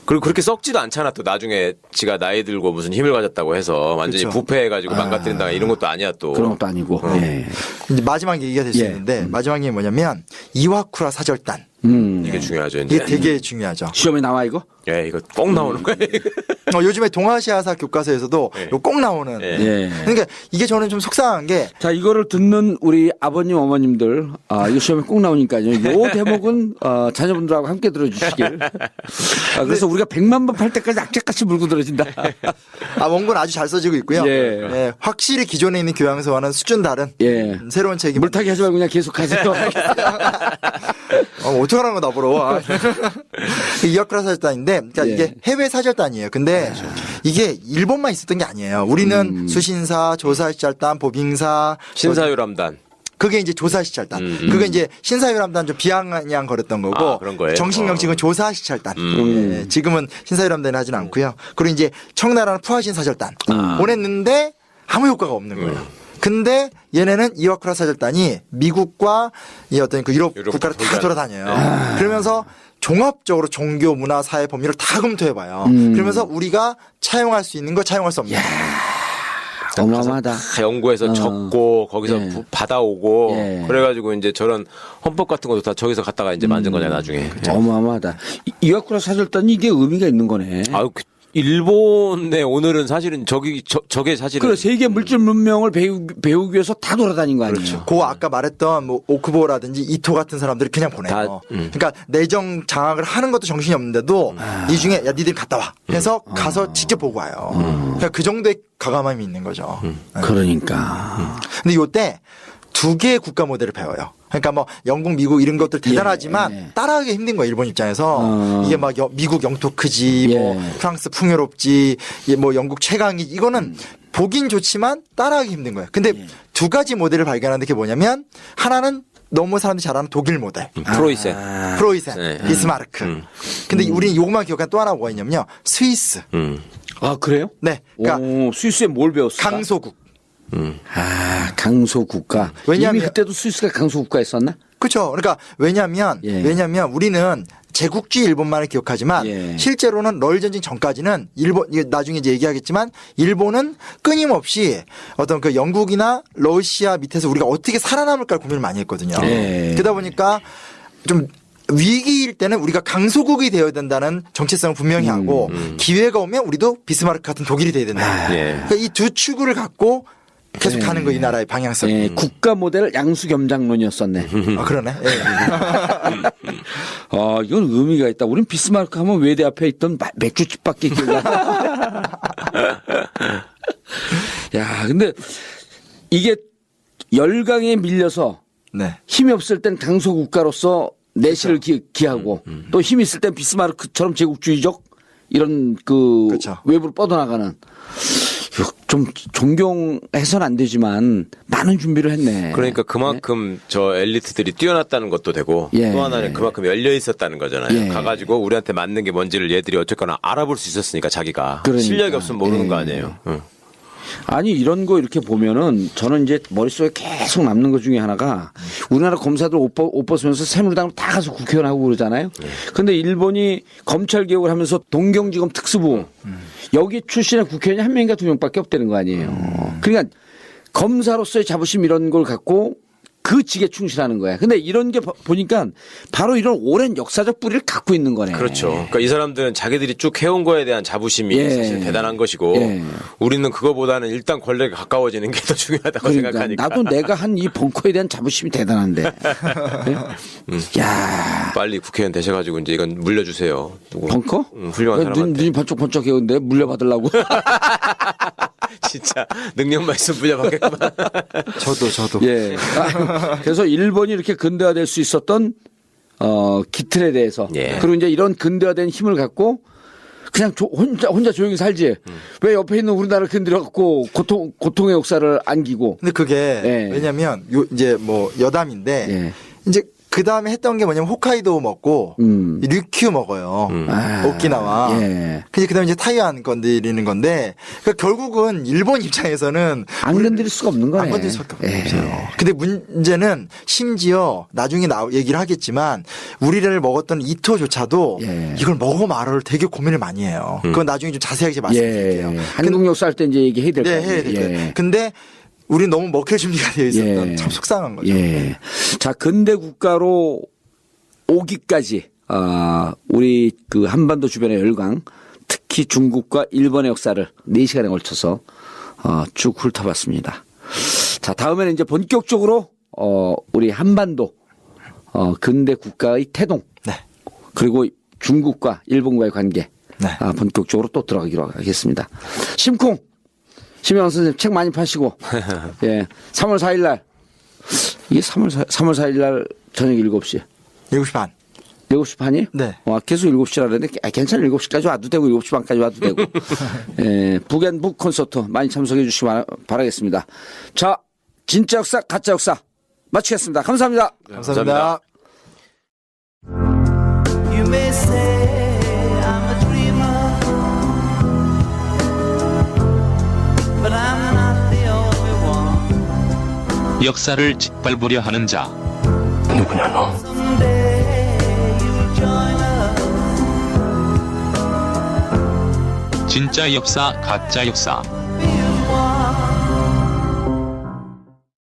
Speaker 2: 그리고 그렇게 썩지도 않잖아. 또 나중에 지가 나이 들고 무슨 힘을 가졌다고 해서 완전히
Speaker 4: 그렇죠.
Speaker 2: 부패해가지고 망가뜨린다 이런 것도 아니야 또.
Speaker 3: 그런 것도 아니고. 예.
Speaker 4: 이제 마지막 얘기가 될 수
Speaker 3: 예.
Speaker 4: 있는데 마지막 얘기 뭐냐면 이와쿠라 사절단.
Speaker 2: 이게 중요하죠. 이제.
Speaker 4: 이게 되게 중요하죠.
Speaker 3: 시험에 나와 이거?
Speaker 2: 예, 이거 꼭 나오는 거예요.
Speaker 4: 요즘에 동아시아사 교과서에서도
Speaker 2: 예.
Speaker 4: 이거 꼭 나오는.
Speaker 3: 예.
Speaker 4: 그러니까 이게 저는 좀 속상한 게
Speaker 3: 자, 이거를 듣는 우리 아버님, 어머님들, 이거 시험에 꼭 나오니까요. 이 대목은, 자녀분들하고 함께 들어주시길. 그래서 우리가 100만 번 팔 때까지 악착같이 물고 들어진다.
Speaker 4: 원고는 아주 잘 써지고 있고요.
Speaker 3: 예.
Speaker 4: 예, 확실히 기존에 있는 교양서와는 수준 다른
Speaker 3: 예.
Speaker 4: 새로운 책이
Speaker 3: 물타기 하지 말고 그냥 계속 하세요.
Speaker 4: 어떡하라는 거 나보러. 이와쿠라 사절단인데, 그러니까
Speaker 3: 예.
Speaker 4: 이게 해외 사절단이에요. 근데 이게 일본만 있었던 게 아니에요. 우리는 수신사, 조사시절단, 보빙사,
Speaker 2: 신사유람단.
Speaker 4: 그게 이제 조사시찰단. 그게 이제 신사유람단 좀 비아냥 거렸던 거고.
Speaker 2: 그런 거예요?
Speaker 4: 정식 명칭은 조사시찰단. 예, 지금은 신사유람단은 하진 않고요. 그리고 이제 청나라는 푸아신사절단. 보냈는데 아무 효과가 없는 거예요. 근데 얘네는 이와쿠라 사절단이 미국과 이 어떤 그 유럽 국가를 다 돌아다녀요. 그러면서 종합적으로 종교, 문화, 사회, 법률을 다 검토해봐요. 그러면서 우리가 차용할 수 있는 거, 차용할 수 없는 거.
Speaker 3: 어마어마하다.
Speaker 2: 다 연구해서 적고 거기서
Speaker 3: 예.
Speaker 2: 받아오고
Speaker 3: 예.
Speaker 2: 그래가지고 이제 저런 헌법 같은 것도 다 저기서 갖다가 이제 만든 거잖아요 나중에.
Speaker 3: 어마어마하다. 이와쿠라 사절단이 이게 의미가 있는 거네.
Speaker 2: 아유 일본의 오늘은 사실은 저게 사실은
Speaker 3: 그래 세계 물질 문명을 배우기 위해서 다 돌아다닌 거 아니에요.
Speaker 4: 그 아까 말했던 뭐 오쿠보라든지 이토 같은 사람들이 그냥 보내요. 그러니까 내정 장악을 하는 것도 정신이 없는데도 이 중에 야 니들 갔다 와. 해서 가서 직접 보고 와요. 그러니까 그 정도의 과감함이 있는 거죠.
Speaker 3: 그러니까.
Speaker 4: 근데 요때 두 개의 국가 모델을 배워요. 그러니까 뭐 영국, 미국 이런 것들 대단하지만 따라하기 힘든 거예요. 일본 입장에서 이게 막 미국 영토 크지, 뭐 프랑스 풍요롭지, 뭐 영국 최강이 이거는 보긴 좋지만 따라하기 힘든 거예요. 근데 두 가지 모델을 발견하는 게 뭐냐면 하나는 너무 사람들이 잘 아는 독일 모델, 프로이센, 비스마르크. 근데 우리는 요것만 기억한 또 하나가 뭐가 있냐면요, 스위스.
Speaker 3: 아 그래요?
Speaker 4: 네, 그러니까
Speaker 3: 스위스에 뭘 배웠을까?
Speaker 4: 강소국.
Speaker 3: 강소국가.
Speaker 4: 왜냐하면
Speaker 3: 이미 그때도 스위스가 강소국가였었나?
Speaker 4: 그렇죠. 그러니까 왜냐하면 우리는 제국주의 일본만을 기억하지만 실제로는 러일 전쟁 전까지는 일본 이게 나중에 이제 얘기하겠지만 일본은 끊임없이 어떤 그 영국이나 러시아 밑에서 우리가 어떻게 살아남을까 고민을 많이 했거든요. 그러다 보니까 좀 위기일 때는 우리가 강소국이 되어야 된다는 정체성을 분명히 하고 기회가 오면 우리도 비스마르크 같은 독일이 돼야 된다. 그러니까 이 두 추구를 갖고 계속 가는 거 이 나라의 방향성.
Speaker 3: 국가 모델 양수겸장론이었었네.
Speaker 4: 아, 그러네.
Speaker 3: 이건 의미가 있다. 우린 비스마르크 하면 외대 앞에 있던 맥주집밖에 기억이 안 나. 야, 근데 이게 열강에 밀려서 힘이 없을 땐 강소국가로서 내실을 기하고 또 힘이 있을 땐 비스마르크처럼 제국주의적 이런 외부로 뻗어나가는 좀 존경해서는 안 되지만 많은 준비를 했네.
Speaker 2: 그러니까 그만큼 저 엘리트들이 뛰어났다는 것도 되고 또 하나는 그만큼 열려 있었다는 거잖아요. 가가지고 우리한테 맞는 게 뭔지를 얘들이 어쨌거나 알아볼 수 있었으니까 자기가. 그러니까. 실력이 없으면 모르는 거 아니에요.
Speaker 3: 아니 이런 거 이렇게 보면은 저는 이제 머릿속에 계속 남는 것 중에 하나가 우리나라 검사들 옷 벗으면서 새누리당으로 다 가서 국회의원 하고 그러잖아요. 근데 일본이 검찰 개혁을 하면서 동경지검 특수부 여기 출신의 국회의원이 한 명인가 두 명밖에 없다는 거 아니에요. 그러니까 검사로서의 자부심 이런 걸 갖고 그 직에 충실하는 거야. 근데 이런 게 보니까 바로 이런 오랜 역사적 뿌리를 갖고 있는 거네.
Speaker 2: 그렇죠. 그러니까 이 사람들은 자기들이 쭉 해온 거에 대한 자부심이 사실 대단한 것이고 우리는 그거보다는 일단 권력에 가까워지는 게 더 중요하다고 생각하니까.
Speaker 3: 나도 내가 한 이 벙커에 대한 자부심이 대단한데. 야,
Speaker 2: 빨리 국회의원 되셔가지고 이제 이건 물려주세요.
Speaker 3: 벙커?
Speaker 2: 훌륭한 사람한테.
Speaker 3: 눈이 번쩍번쩍해는데 물려받으려고.
Speaker 2: 진짜 능력만 있으면 물려받겠구만.
Speaker 4: 저도.
Speaker 3: 그래서 일본이 이렇게 근대화될 수 있었던 기틀에 대해서 그리고 이제 이런 근대화된 힘을 갖고 그냥 혼자 조용히 살지. 왜 옆에 있는 우리나라를 건드려갖고 고통의 역사를 안기고.
Speaker 4: 근데 그게 왜냐면 이제 뭐 여담인데 이제 그 다음에 했던 게 뭐냐면 홋카이도 먹고 류큐 먹어요. 오키나와. 근데 그 다음에 이제 타이완 건드리는 건데 그러니까 결국은 일본 입장에서는
Speaker 3: 안 건드릴 수가 없는 거네.
Speaker 4: 안 건드릴 수밖에 없어요. 근데 문제는 심지어 나중에 얘기를 하겠지만 우리를 먹었던 이토조차도 이걸 먹어 말아를 되게 고민을 많이 해요. 그건 나중에 좀 자세하게 말씀드릴게요.
Speaker 3: 한국 역사 할 때 이제 얘기해야 될 거예요.
Speaker 4: 해야 될 거예요. 근데 우리 너무 먹힐 준비가 되어 있었던 참 속상한 거죠.
Speaker 3: 자, 근대 국가로 오기까지 우리 그 한반도 주변의 열강, 특히 중국과 일본의 역사를 4시간에 걸쳐서 쭉 훑어봤습니다. 자, 다음에는 이제 본격적으로 우리 한반도 근대 국가의 태동, 그리고 중국과 일본과의 관계 본격적으로 또 들어가기로 하겠습니다. 심쿵. 심영환 선생님 책 많이 파시고 3월 4일 날 이게 3월 4일 날 저녁 7시
Speaker 4: 7시 반
Speaker 3: 7시 반이?
Speaker 4: 네.
Speaker 3: 계속 7시라 그랬는데 괜찮아 7시까지 와도 되고 7시 반까지 와도 되고 북앤북 콘서트 많이 참석해 주시기 바라겠습니다. 자, 진짜 역사 가짜 역사 마치겠습니다. 감사합니다.
Speaker 4: 감사합니다.
Speaker 5: You may say I'm a dreamer, but I'm not the only one.
Speaker 1: 역사를 짓밟으려 하는 자.
Speaker 2: 누구냐 너?
Speaker 5: Someday you'll join us.
Speaker 1: 진짜 역사 가짜 역사.